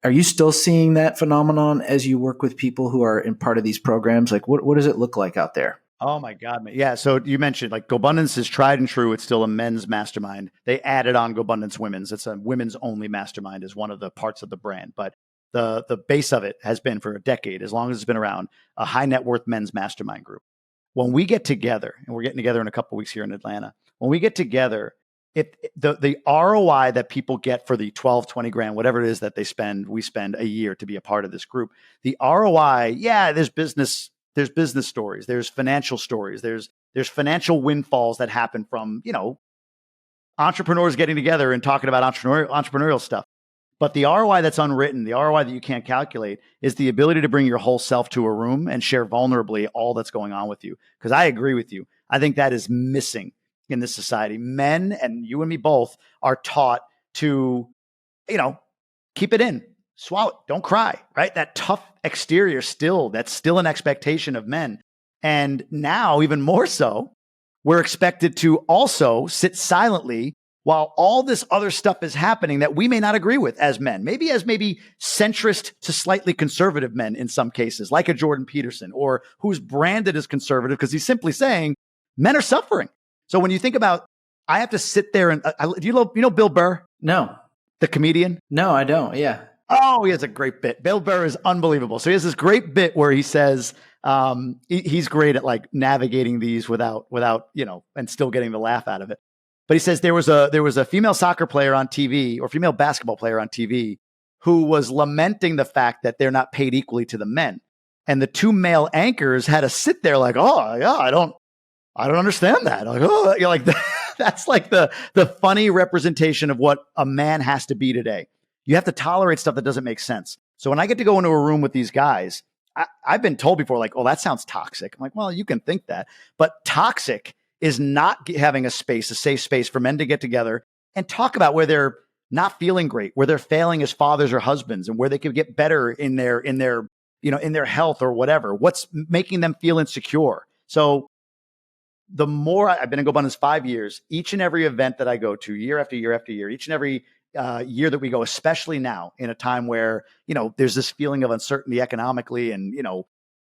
Are you still seeing that phenomenon as you work with people who are in part of these programs? Like, what does it look like out there? Oh my God, man. Yeah. So you mentioned like Gobundance is tried and true. It's still a men's mastermind. They added on Gobundance Women's. It's a women's only mastermind is one of the parts of the brand. But the base of it has been for a decade, as long as it's been around, a high net worth men's mastermind group. When we get together, and we're getting together in a couple of weeks here in Atlanta, when we get together, the ROI that people get for the 12, 20 grand, whatever it is that we spend a year to be a part of this group, the ROI, yeah, there's business stories, there's financial stories, there's financial windfalls that happen from, entrepreneurs getting together and talking about entrepreneurial stuff. But the ROI that's unwritten, the ROI that you can't calculate, is the ability to bring your whole self to a room and share vulnerably all that's going on with you. Because I agree with you. I think that is missing in this society. Men, and you and me both, are taught to, keep it in, swallow it, don't cry, right? That tough exterior that's still an expectation of men. And now, even more so, we're expected to also sit silently while all this other stuff is happening that we may not agree with as men, maybe centrist to slightly conservative men in some cases, like a Jordan Peterson, or who's branded as conservative because he's simply saying men are suffering. So when you think about, I have to sit there and do you know Bill Burr? No. The comedian? No, I don't. Yeah. Oh, he has a great bit. Bill Burr is unbelievable. So he has this great bit where he says he's great at like navigating these without and still getting the laugh out of it. But he says there was a female soccer player on TV, or female basketball player on TV, who was lamenting the fact that they're not paid equally to the men, and the two male anchors had to sit there like, oh yeah, I don't understand that. Like, oh, you're like that's like the funny representation of what a man has to be today. You have to tolerate stuff that doesn't make sense. So when I get to go into a room with these guys, I've been told before, like, oh, that sounds toxic. I'm like, well, you can think that, but toxic is not having a safe space for men to get together and talk about where they're not feeling great, where they're failing as fathers or husbands, and where they could get better in their health or whatever. What's making them feel insecure? So the more I've been in Gobundance 5 years, each and every event that I go to, year after year after year, each and every year that we go, especially now in a time where, there's this feeling of uncertainty economically, and,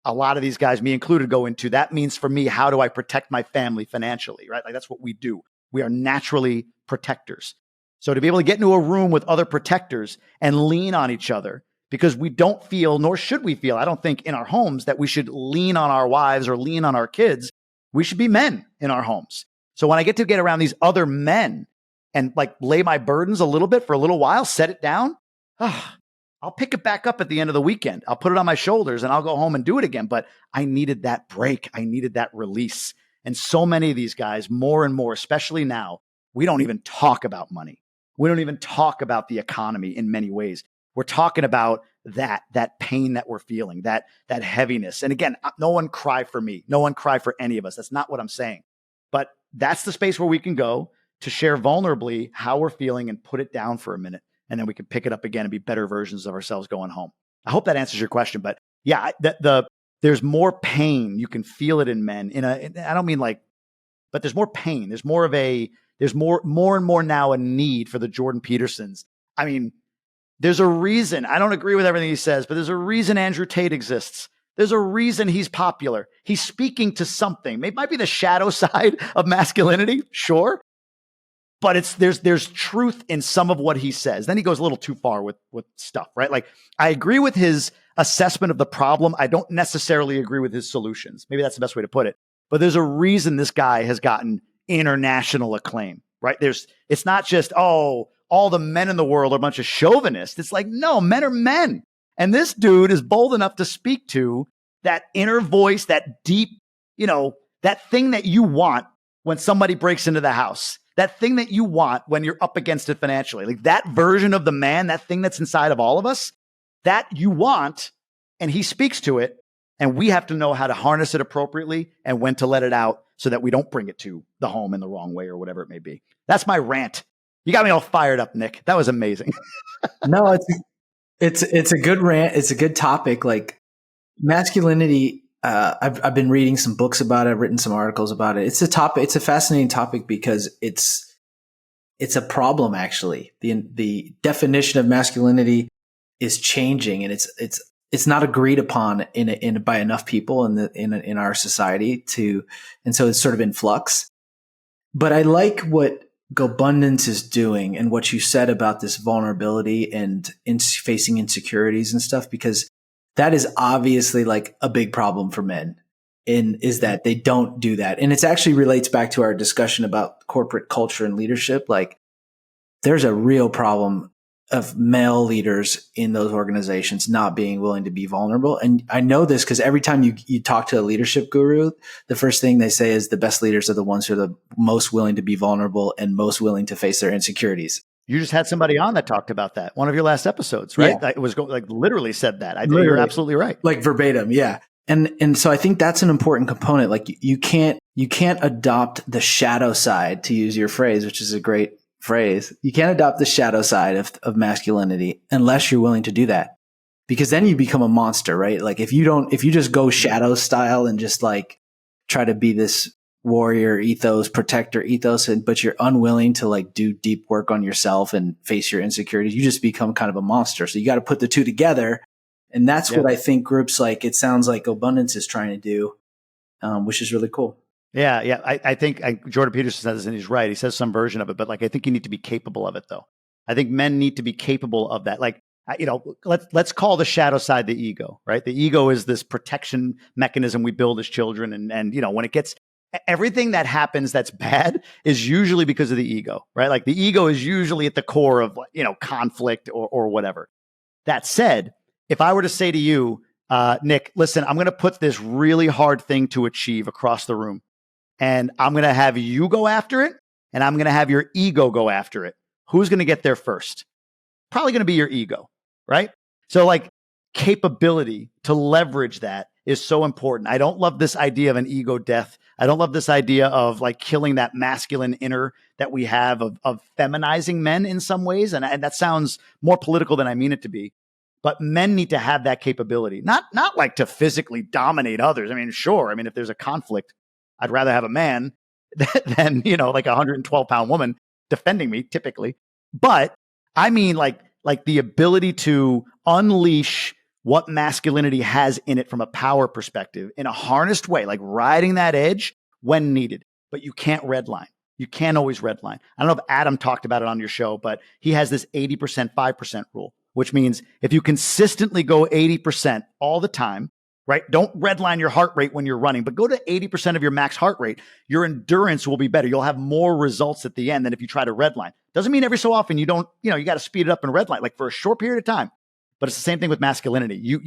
a lot of these guys, me included, go into, that means for me, how do I protect my family financially, right? Like, that's what we do. We are naturally protectors. So to be able to get into a room with other protectors and lean on each other, because we don't feel, nor should we feel, I don't think in our homes that we should lean on our wives or lean on our kids. We should be men in our homes. So when I get around these other men and like lay my burdens a little bit for a little while, set it down, I'll pick it back up at the end of the weekend. I'll put it on my shoulders and I'll go home and do it again. But I needed that break. I needed that release. And so many of these guys, more and more, especially now, we don't even talk about money. We don't even talk about the economy in many ways. We're talking about that pain that we're feeling, that heaviness. And again, no one cry for me. No one cry for any of us. That's not what I'm saying. But that's the space where we can go to share vulnerably how we're feeling and put it down for a minute. And then we can pick it up again and be better versions of ourselves going home. I hope that answers your question. But yeah, there's more pain. You can feel it in men. I don't mean like, but there's more pain. There's more and more now a need for the Jordan Petersons. I mean, there's a reason. I don't agree with everything he says, but there's a reason Andrew Tate exists. There's a reason he's popular. He's speaking to something. It might be the shadow side of masculinity, sure. But there's truth in some of what he says. Then he goes a little too far with stuff, right? Like, I agree with his assessment of the problem. I don't necessarily agree with his solutions. Maybe that's the best way to put it. But there's a reason this guy has gotten international acclaim, right? It's not just, all the men in the world are a bunch of chauvinists. It's like, no, men are men. And this dude is bold enough to speak to that inner voice, that deep, that thing that you want when somebody breaks into the house, that thing that you want when you're up against it financially, like that version of the man, that thing that's inside of all of us, that you want. And he speaks to it. And we have to know how to harness it appropriately and when to let it out so that we don't bring it to the home in the wrong way or whatever it may be. That's my rant. You got me all fired up, Nick. That was amazing. No, it's a good rant. It's a good topic. Like masculinity. I've been reading some books about it. I've written some articles about it. It's a fascinating topic because it's a problem actually. The definition of masculinity is changing, and it's not agreed upon by enough people in our society and so it's sort of in flux. But I like what Gobundance is doing and what you said about this vulnerability and facing insecurities and stuff, because that is obviously like a big problem for men, is that they don't do that. And it actually relates back to our discussion about corporate culture and leadership. Like there's a real problem of male leaders in those organizations not being willing to be vulnerable. And I know this because every time you talk to a leadership guru, the first thing they say is the best leaders are the ones who are the most willing to be vulnerable and most willing to face their insecurities. You just had somebody on that talked about that. One of your last episodes, right? Yeah. It was literally said that. I think you're absolutely right. Like verbatim. Yeah. And so I think that's an important component. Like you can't adopt the shadow side, to use your phrase, which is a great phrase. You can't adopt the shadow side of masculinity unless you're willing to do that, because then you become a monster, right? Like if you just go shadow style and just like try to be this warrior ethos, protector ethos, but you're unwilling to like do deep work on yourself and face your insecurities, you just become kind of a monster. So you got to put the two together. And that's what I think groups like, it sounds like Gobundance is trying to do, which is really cool. Yeah. I think Jordan Peterson says this, and he's right. He says some version of it, but like I think you need to be capable of it, though. I think men need to be capable of that. Like, let's call the shadow side the ego, right? The ego is this protection mechanism we build as children, and when it gets everything that happens that's bad is usually because of the ego, right? Like the ego is usually at the core of conflict or whatever. That said, if I were to say to you, Nick, listen, I'm going to put this really hard thing to achieve across the room. And I'm going to have you go after it, and I'm going to have your ego go after it. Who's going to get there first? Probably going to be your ego, right? So like capability to leverage that is so important. I don't love this idea of an ego death. I don't love this idea of like killing that masculine inner that we have of feminizing men in some ways. And that sounds more political than I mean it to be. But men need to have that capability, not like to physically dominate others. I mean, sure. I mean, if there's a conflict, I'd rather have a man than, like a 112-pound woman defending me typically. But I mean, like the ability to unleash what masculinity has in it from a power perspective in a harnessed way, like riding that edge when needed. But you can't redline. You can't always redline. I don't know if Adam talked about it on your show, but he has this 80%, 5% rule. which means if you consistently go 80% all the time, right? Don't redline your heart rate when you're running, but go to 80% of your max heart rate. Your endurance will be better. You'll have more results at the end than if you try to redline. Doesn't mean every so often you don't, you got to speed it up and redline, like for a short period of time. But it's the same thing with masculinity.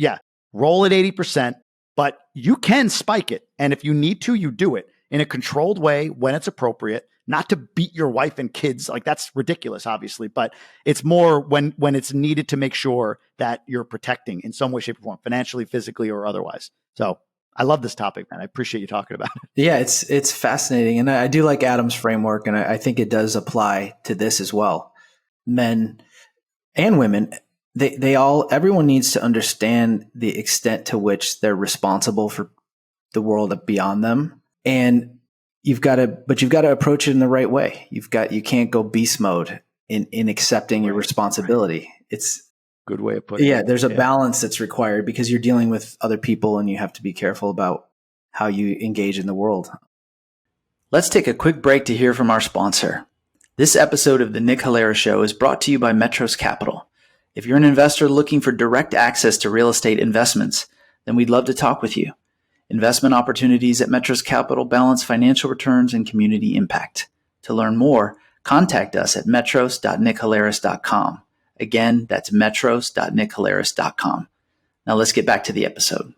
Roll at 80%, but you can spike it. And if you need to, you do it in a controlled way when it's appropriate, not to beat your wife and kids. Like that's ridiculous, obviously, but it's more when it's needed to make sure that you're protecting in some way, shape, or form, financially, physically, or otherwise. So I love this topic, man. I appreciate you talking about it. Yeah, it's fascinating. And I do like Adam's framework, and I think it does apply to this as well. Men and women, everyone needs to understand the extent to which they're responsible for the world beyond them. And you've got to approach it in the right way. You can't go beast mode in accepting your responsibility. It's good way of putting it. Yeah, there's a balance that's required because you're dealing with other people and you have to be careful about how you engage in the world. Let's take a quick break to hear from our sponsor. This episode of the Nick Halaris Show is brought to you by Metros Capital. If you're an investor looking for direct access to real estate investments, then we'd love to talk with you. Investment opportunities at Metros Capital balance financial returns and community impact. To learn more, contact us at metros.nickhalaris.com. Again, that's metros.nickhalaris.com. Now let's get back to the episode.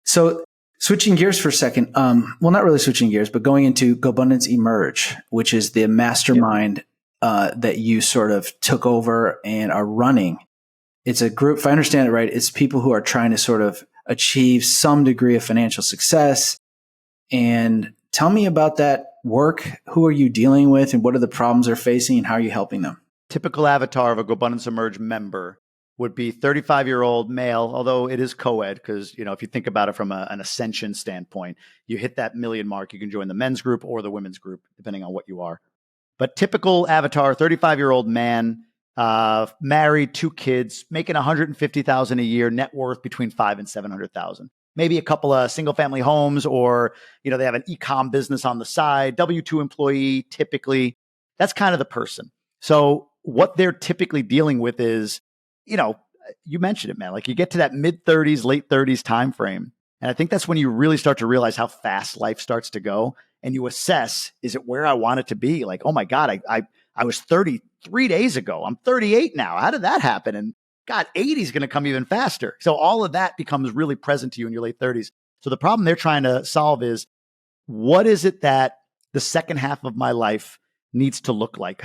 So switching gears for a second, well, not really switching gears, but going into Gobundance Emerge, which is the mastermind that you sort of took over and are running. It's a group, if I understand it right, it's people who are trying to sort of achieve some degree of financial success. And tell me about that work. Who are you dealing with and what are the problems they're facing and how are you helping them? Typical avatar of a Gobundance Emerge member would be 35-year-old male, although it is co-ed because, if you think about it from an ascension standpoint, you hit that million mark, you can join the men's group or the women's group, depending on what you are. But typical avatar, 35-year-old man, married, 2 kids, making $150,000 a year, net worth between $500,000 and $700,000. Maybe a couple of single-family homes, or they have an e-com business on the side. W-2 employee, typically, that's kind of the person. So what they're typically dealing with is, you mentioned it, man. Like you get to that mid-30s, late 30s time frame, and I think that's when you really start to realize how fast life starts to go, and you assess: is it where I want it to be? Like, oh my God, I was 33 days ago. I'm 38 now. How did that happen? And God, 80 is going to come even faster. So all of that becomes really present to you in your late 30s. So the problem they're trying to solve is, what is it that the second half of my life needs to look like?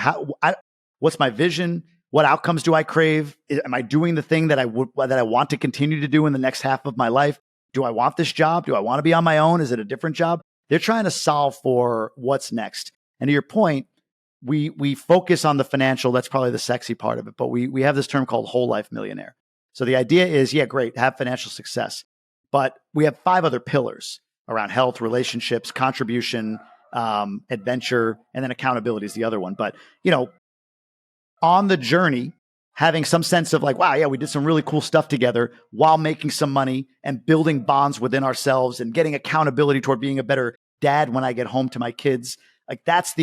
What's my vision? What outcomes do I crave? Am I doing the thing that I want to continue to do in the next half of my life? Do I want this job? Do I want to be on my own? Is it a different job? They're trying to solve for what's next. And to your point, we focus on the financial. That's probably the sexy part of it. But we have this term called whole life millionaire. So the idea is, yeah, great, have financial success. But we have 5 other pillars around health, relationships, contribution, adventure, and then accountability is the other one. But, on the journey, having some sense of like, wow, yeah, we did some really cool stuff together while making some money and building bonds within ourselves and getting accountability toward being a better dad when I get home to my kids. Like that's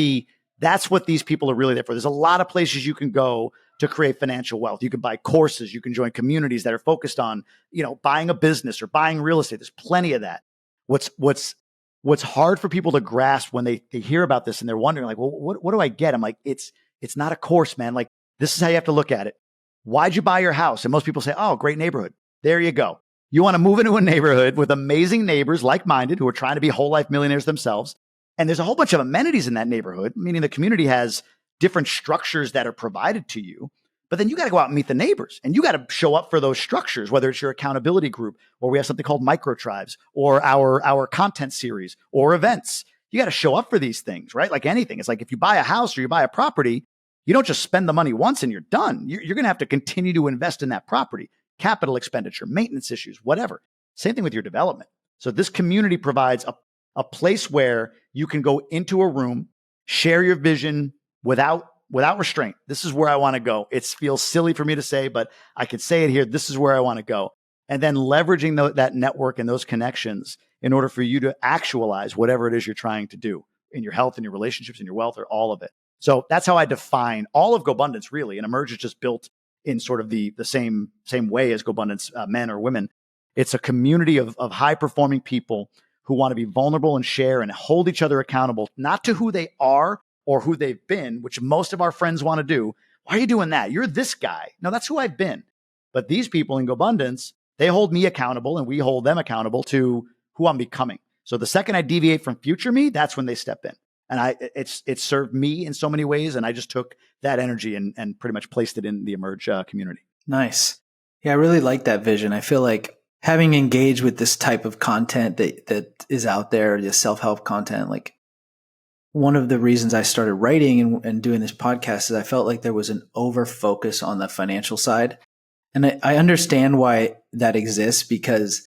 what these people are really there for. There's a lot of places you can go to create financial wealth. You can buy courses, you can join communities that are focused on, buying a business or buying real estate. There's plenty of that. What's hard for people to grasp when they hear about this and they're wondering like, well, what do I get? I'm like, it's not a course, man. Like, this is how you have to look at it. Why'd you buy your house? And most people say, oh, great neighborhood. There you go. You want to move into a neighborhood with amazing neighbors, like-minded, who are trying to be whole life millionaires themselves. And there's a whole bunch of amenities in that neighborhood, meaning the community has different structures that are provided to you. But then you got to go out and meet the neighbors and you got to show up for those structures, whether it's your accountability group or we have something called micro tribes or our content series or events. You got to show up for these things, right? Like anything. It's like if you buy a house or you buy a property, you don't just spend the money once and you're done. You're going to have to continue to invest in that property, capital expenditure, maintenance issues, whatever. Same thing with your development. So this community provides a place where you can go into a room, share your vision without restraint. This is where I want to go. It feels silly for me to say, but I could say it here. This is where I want to go. And then leveraging that network and those connections in order for you to actualize whatever it is you're trying to do in your health and your relationships and your wealth or all of it. So that's how I define all of Gobundance, really. And Emerge is just built in sort of the same way as Gobundance men or women. It's a community of high performing people who want to be vulnerable and share and hold each other accountable, not to who they are or who they've been, which most of our friends want to do. Why are you doing that? You're this guy. No, that's who I've been. But these people in Gobundance, they hold me accountable and we hold them accountable to who I'm becoming. So the second I deviate from future me, that's when they step in. And it's served me in so many ways. And I just took that energy and pretty much placed it in the Emerge community. Nice. Yeah, I really like that vision. I feel like having engaged with this type of content that is out there, the self-help content, like one of the reasons I started writing and doing this podcast is I felt like there was an over focus on the financial side. And I understand why that exists, because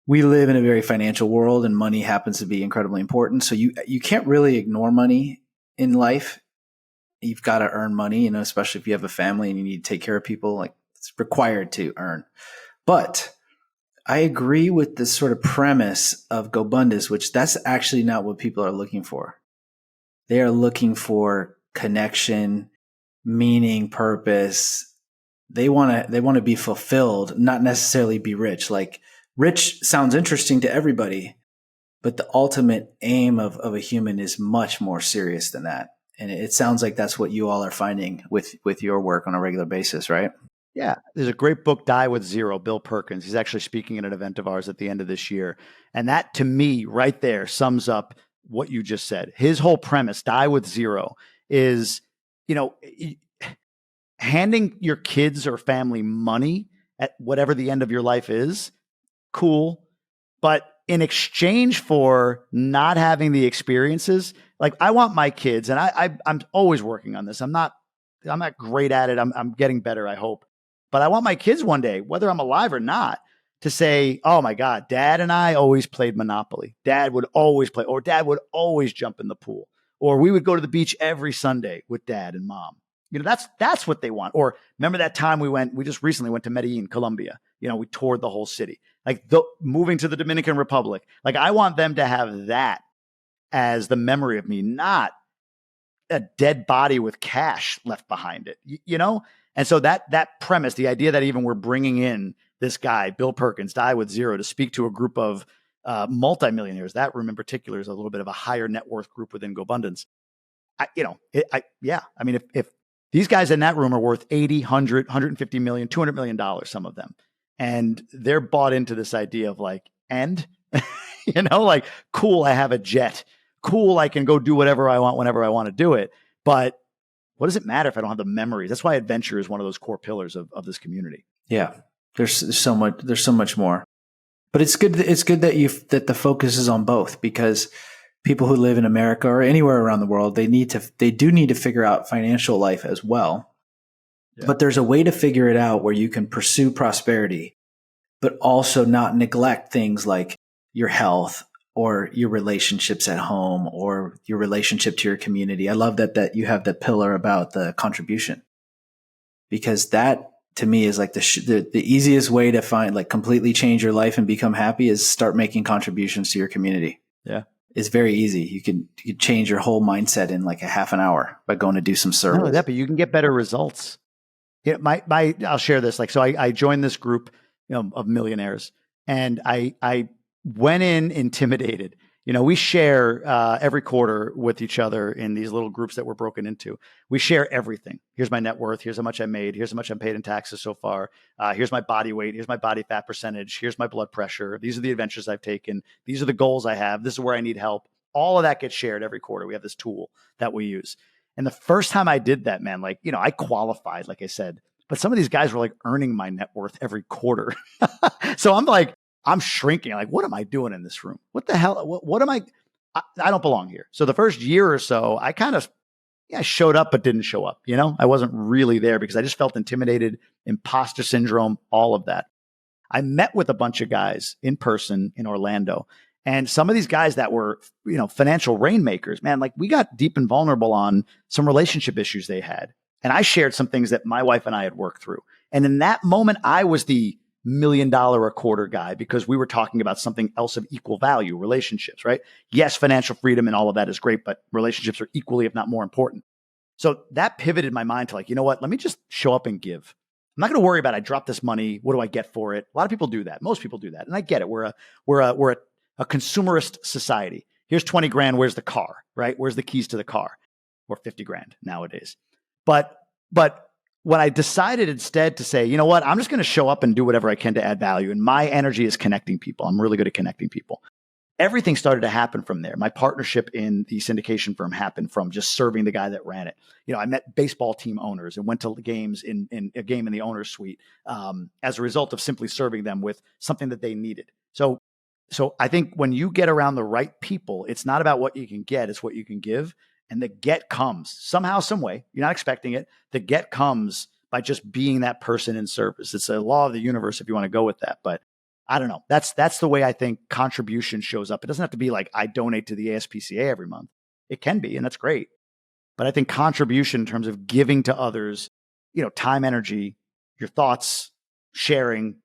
we live in a very financial world and money happens to be incredibly important. So you can't really ignore money in life. You've got to earn money, especially if you have a family and you need to take care of people, like it's required to earn. But I agree with this sort of premise of Gobundance, which that's actually not what people are looking for. They are looking for connection, meaning, purpose. They want to be fulfilled, not necessarily be rich. Like rich sounds interesting to everybody, but the ultimate aim of a human is much more serious than that. And it sounds like that's what you all are finding with your work on a regular basis, right? Yeah. There's a great book, Die with Zero, Bill Perkins. He's actually speaking at an event of ours at the end of this year. And that, to me, right there sums up what you just said. His whole premise, Die with Zero, is, handing your kids or family money at whatever the end of your life is, cool. But in exchange for not having the experiences, like I want my kids, and I'm always working on this. I'm not great at it. I'm getting better, I hope. But I want my kids one day, whether I'm alive or not, to say, oh my God, Dad and I always played Monopoly. Dad would always play, or Dad would always jump in the pool. Or we would go to the beach every Sunday with Dad and Mom. That's what they want. Or remember that time we just recently went to Medellin, Colombia. We toured the whole city. Like moving to the Dominican Republic. Like I want them to have that as the memory of me, not a dead body with cash left behind it, And so that premise, the idea that even we're bringing in this guy, Bill Perkins, Die with Zero, to speak to a group of multimillionaires, that room in particular is a little bit of a higher net worth group within Gobundance. If these guys in that room are worth 80, 100, 150 million, $200 million, some of them, and they're bought into this idea of like, like, cool, I have a jet. Cool, I can go do whatever I want whenever I want to do it. But what does it matter if I don't have the memories? That's why adventure is one of those core pillars of this community. Yeah, there's so much more. But it's good that the focus is on both, because people who live in America or anywhere around the world, they do need to figure out financial life as well. Yeah. But there's a way to figure it out where you can pursue prosperity, but also not neglect things like your health or your relationships at home or your relationship to your community. I love that you have that pillar about the contribution, because that to me is like the easiest way to find, like, completely change your life and become happy is start making contributions to your community. Yeah. It's very easy. You can change your whole mindset in like a half an hour by going to do some service. Not only that, but you can get better results. I'll share this. Like, so I joined this group, of millionaires, and I went in intimidated. We share every quarter with each other in these little groups that we're broken into. We share everything. Here's my net worth. Here's how much I made. Here's how much I'm paid in taxes so far. Here's my body weight. Here's my body fat percentage. Here's my blood pressure. These are the adventures I've taken. These are the goals I have. This is where I need help. All of that gets shared every quarter. We have this tool that we use. And the first time I did that, man, like, I qualified, like I said, but some of these guys were like earning my net worth every quarter. So I'm shrinking. Like, what am I doing in this room? What the hell? What am I don't belong here. So the first year or so, I kind of, showed up, but didn't show up. I wasn't really there because I just felt intimidated, imposter syndrome, all of that. I met with a bunch of guys in person in Orlando, and some of these guys that were, financial rainmakers, man, like we got deep and vulnerable on some relationship issues they had. And I shared some things that my wife and I had worked through. And in that moment, I was the $1 million a quarter guy, because we were talking about something else of equal value, relationships, right? Yes, financial freedom and all of that is great, but relationships are equally, if not more important. So that pivoted my mind to like, you know what, let me just show up and give. I'm not going to worry about, I dropped this money. What do I get for it? A lot of people do that. Most people do that. And I get it. We're a consumerist society. Here's 20 grand. Where's the car, right? Where's the keys to the car? Or 50 grand nowadays. But when I decided instead to say, you know what, I'm just going to show up and do whatever I can to add value. And my energy is connecting people. I'm really good at connecting people. Everything started to happen from there. My partnership in the syndication firm happened from just serving the guy that ran it. I met baseball team owners and went to games in a game in the owner's suite as a result of simply serving them with something that they needed. So I think when you get around the right people, it's not about what you can get, it's what you can give. And the get comes somehow, some way. You're not expecting it. The get comes by just being that person in service. It's a law of the universe if you want to go with that. But I don't know. That's the way I think contribution shows up. It doesn't have to be like I donate to the ASPCA every month. It can be, and that's great. But I think contribution in terms of giving to others, time, energy, your thoughts, sharing,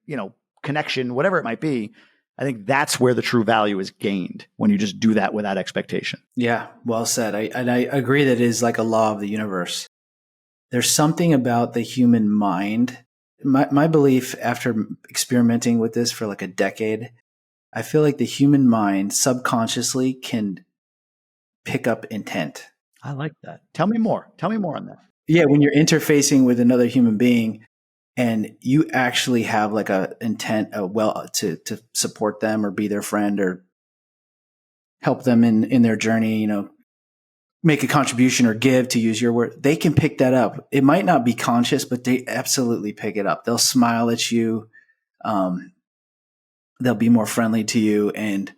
connection, whatever it might be, I think that's where the true value is gained when you just do that without expectation. Yeah, well said. I agree that it is like a law of the universe. There's something about the human mind. My belief after experimenting with this for like a decade, I feel like the human mind subconsciously can pick up intent. I like that. Tell me more. Tell me more on that. Yeah, when you're interfacing with another human being, and you actually have like a intent, to support them or be their friend or help them in their journey, make a contribution or give, to use your word, they can pick that up. It might not be conscious, but they absolutely pick it up. They'll smile at you. They'll be more friendly to you, and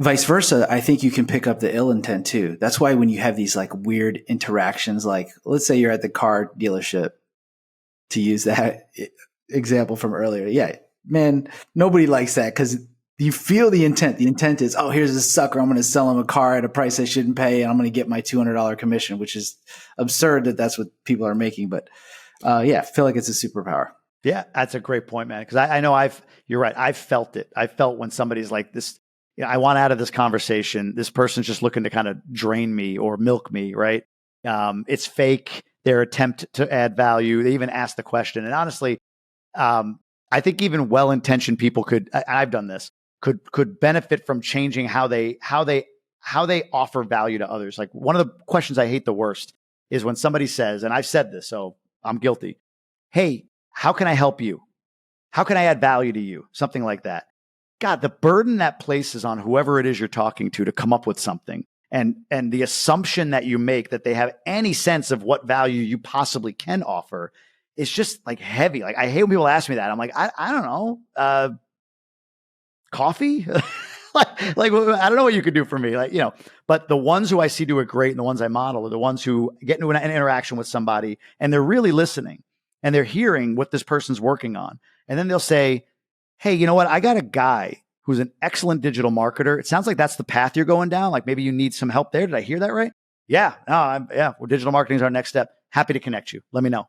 vice versa. I think you can pick up the ill intent too. That's why when you have these like weird interactions, like let's say you're at the car dealership, to use that example from earlier. Yeah, man, nobody likes that because you feel the intent. The intent is, oh, here's this sucker. I'm going to sell him a car at a price I shouldn't pay, and I'm going to get my $200 commission, which is absurd that that's what people are making. But I feel like it's a superpower. Yeah, that's a great point, man. Because I know you're right. I've felt it. I felt when somebody's like this, I want out of this conversation. This person's just looking to kind of drain me or milk me, right? It's fake. Their attempt to add value. They even ask the question. And honestly, I think even well-intentioned people I've done this, could benefit from changing how they offer value to others. Like one of the questions I hate the worst is when somebody says, and I've said this, so I'm guilty. Hey, how can I help you? How can I add value to you? Something like that. God, the burden that places on whoever it is you're talking to come up with something. And the assumption that you make that they have any sense of what value you possibly can offer is just like heavy. Like I hate when people ask me that. I'm like, I don't know, coffee? like I don't know what you could do for me. But the ones who I see do it great and the ones I model are the ones who get into an interaction with somebody and they're really listening and they're hearing what this person's working on. And then they'll say, hey, you know what? I got a guy who's an excellent digital marketer. It sounds like that's the path you're going down. Like maybe you need some help there. Did I hear that right? Yeah. Well, digital marketing is our next step. Happy to connect you. Let me know.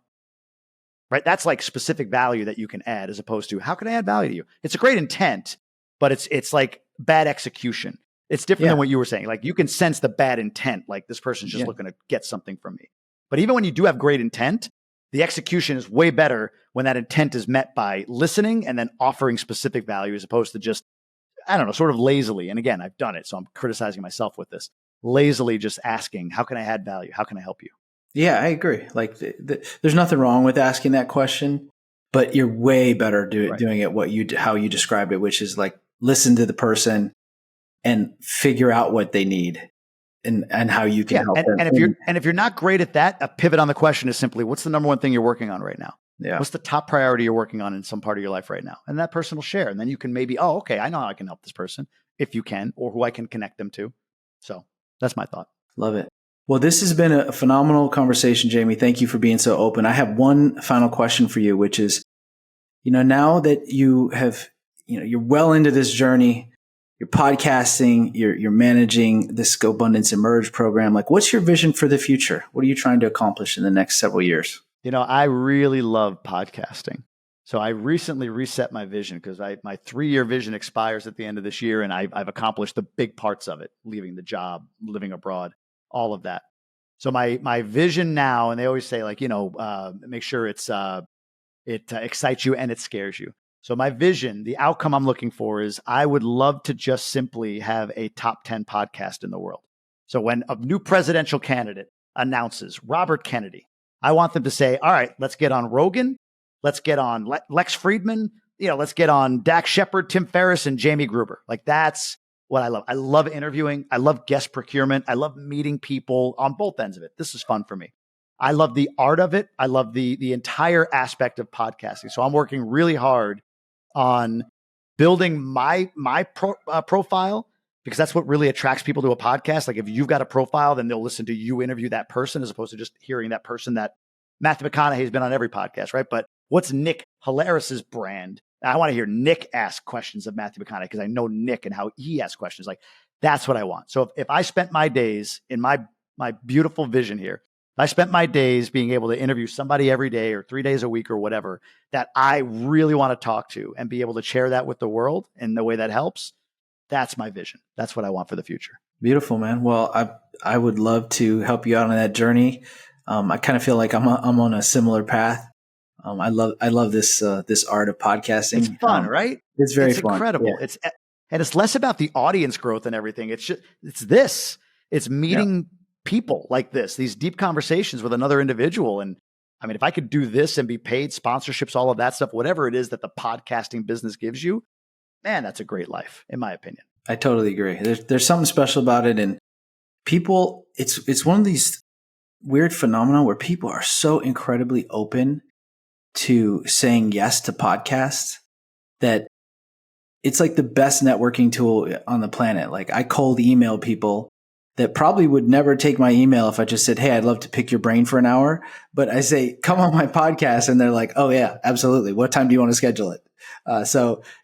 Right? That's like specific value that you can add as opposed to how can I add value to you? It's a great intent, but it's like bad execution. It's different than what you were saying. Like you can sense the bad intent. Like this person's just looking to get something from me. But even when you do have great intent, the execution is way better when that intent is met by listening and then offering specific value as opposed to just, I don't know, sort of lazily. And again, I've done it, so I'm criticizing myself with this. Lazily just asking, how can I add value? How can I help you? Yeah, I agree. Like there's nothing wrong with asking that question, but you're way better doing it how you described it, which is like listen to the person and figure out what they need and how you can help them. And if you're not great at that, a pivot on the question is simply, what's the number one thing you're working on right now? Yeah. What's the top priority you're working on in some part of your life right now? And that person will share. And then you can maybe, oh, okay, I know how I can help this person if you can, or who I can connect them to. So that's my thought. Love it. Well, this has been a phenomenal conversation, Jamie. Thank you for being so open. I have one final question for you, which is, now that you have, you're well into this journey, you're podcasting, you're managing this Gobundance Emerge program. Like, what's your vision for the future? What are you trying to accomplish in the next several years? I really love podcasting. So I recently reset my vision because my 3-year vision expires at the end of this year, and I've accomplished the big parts of it, leaving the job, living abroad, all of that. So my vision now, and they always say like, make sure it's It excites you and it scares you. So my vision, the outcome I'm looking for is I would love to just simply have a top 10 podcast in the world. So when a new presidential candidate announces Robert Kennedy, I want them to say, all right, let's get on Rogan. Let's get on Lex Friedman. Let's get on Dax Shepard, Tim Ferriss, and Jamie Gruber. Like, that's what I love. I love interviewing. I love guest procurement. I love meeting people on both ends of it. This is fun for me. I love the art of it. I love the entire aspect of podcasting. So I'm working really hard on building my profile, because that's what really attracts people to a podcast. Like, if you've got a profile, then they'll listen to you interview that person as opposed to just hearing that person. That Matthew McConaughey has been on every podcast, right? But what's Nick Halaris's brand? I want to hear Nick ask questions of Matthew McConaughey because I know Nick and how he asks questions. Like, that's what I want. So if I spent my days in my beautiful vision here, I spent my days being able to interview somebody every day or 3 days a week or whatever that I really want to talk to and be able to share that with the world in the way that helps. That's my vision. That's what I want for the future. Beautiful, man. Well, I would love to help you out on that journey. I kind of feel like I'm on a similar path. I love this art of podcasting. It's fun, right? It's very fun. It's incredible. Yeah. It's less about the audience growth and everything. It's meeting people like this, these deep conversations with another individual. And I mean, if I could do this and be paid sponsorships, all of that stuff, whatever it is that the podcasting business gives you, man, that's a great life, in my opinion. I totally agree. There's something special about it. And people, it's one of these weird phenomena where people are so incredibly open to saying yes to podcasts that it's like the best networking tool on the planet. Like, I cold email people that probably would never take my email if I just said, hey, I'd love to pick your brain for an hour. But I say, come on my podcast. And they're like, oh yeah, absolutely. What time do you want to schedule it?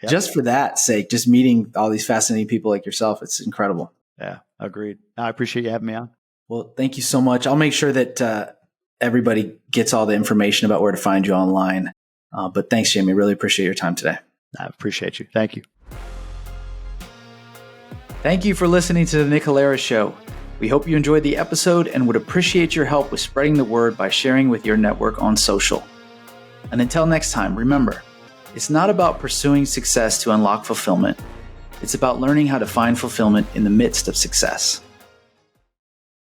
Just for that sake, just meeting all these fascinating people like yourself, it's incredible. Yeah, agreed. I appreciate you having me on. Well, thank you so much. I'll make sure that everybody gets all the information about where to find you online. But thanks, Jamie. Really appreciate your time today. I appreciate you. Thank you. Thank you for listening to the Nick Halaris Show. We hope you enjoyed the episode and would appreciate your help with spreading the word by sharing with your network on social. And until next time, remember, it's not about pursuing success to unlock fulfillment. It's about learning how to find fulfillment in the midst of success.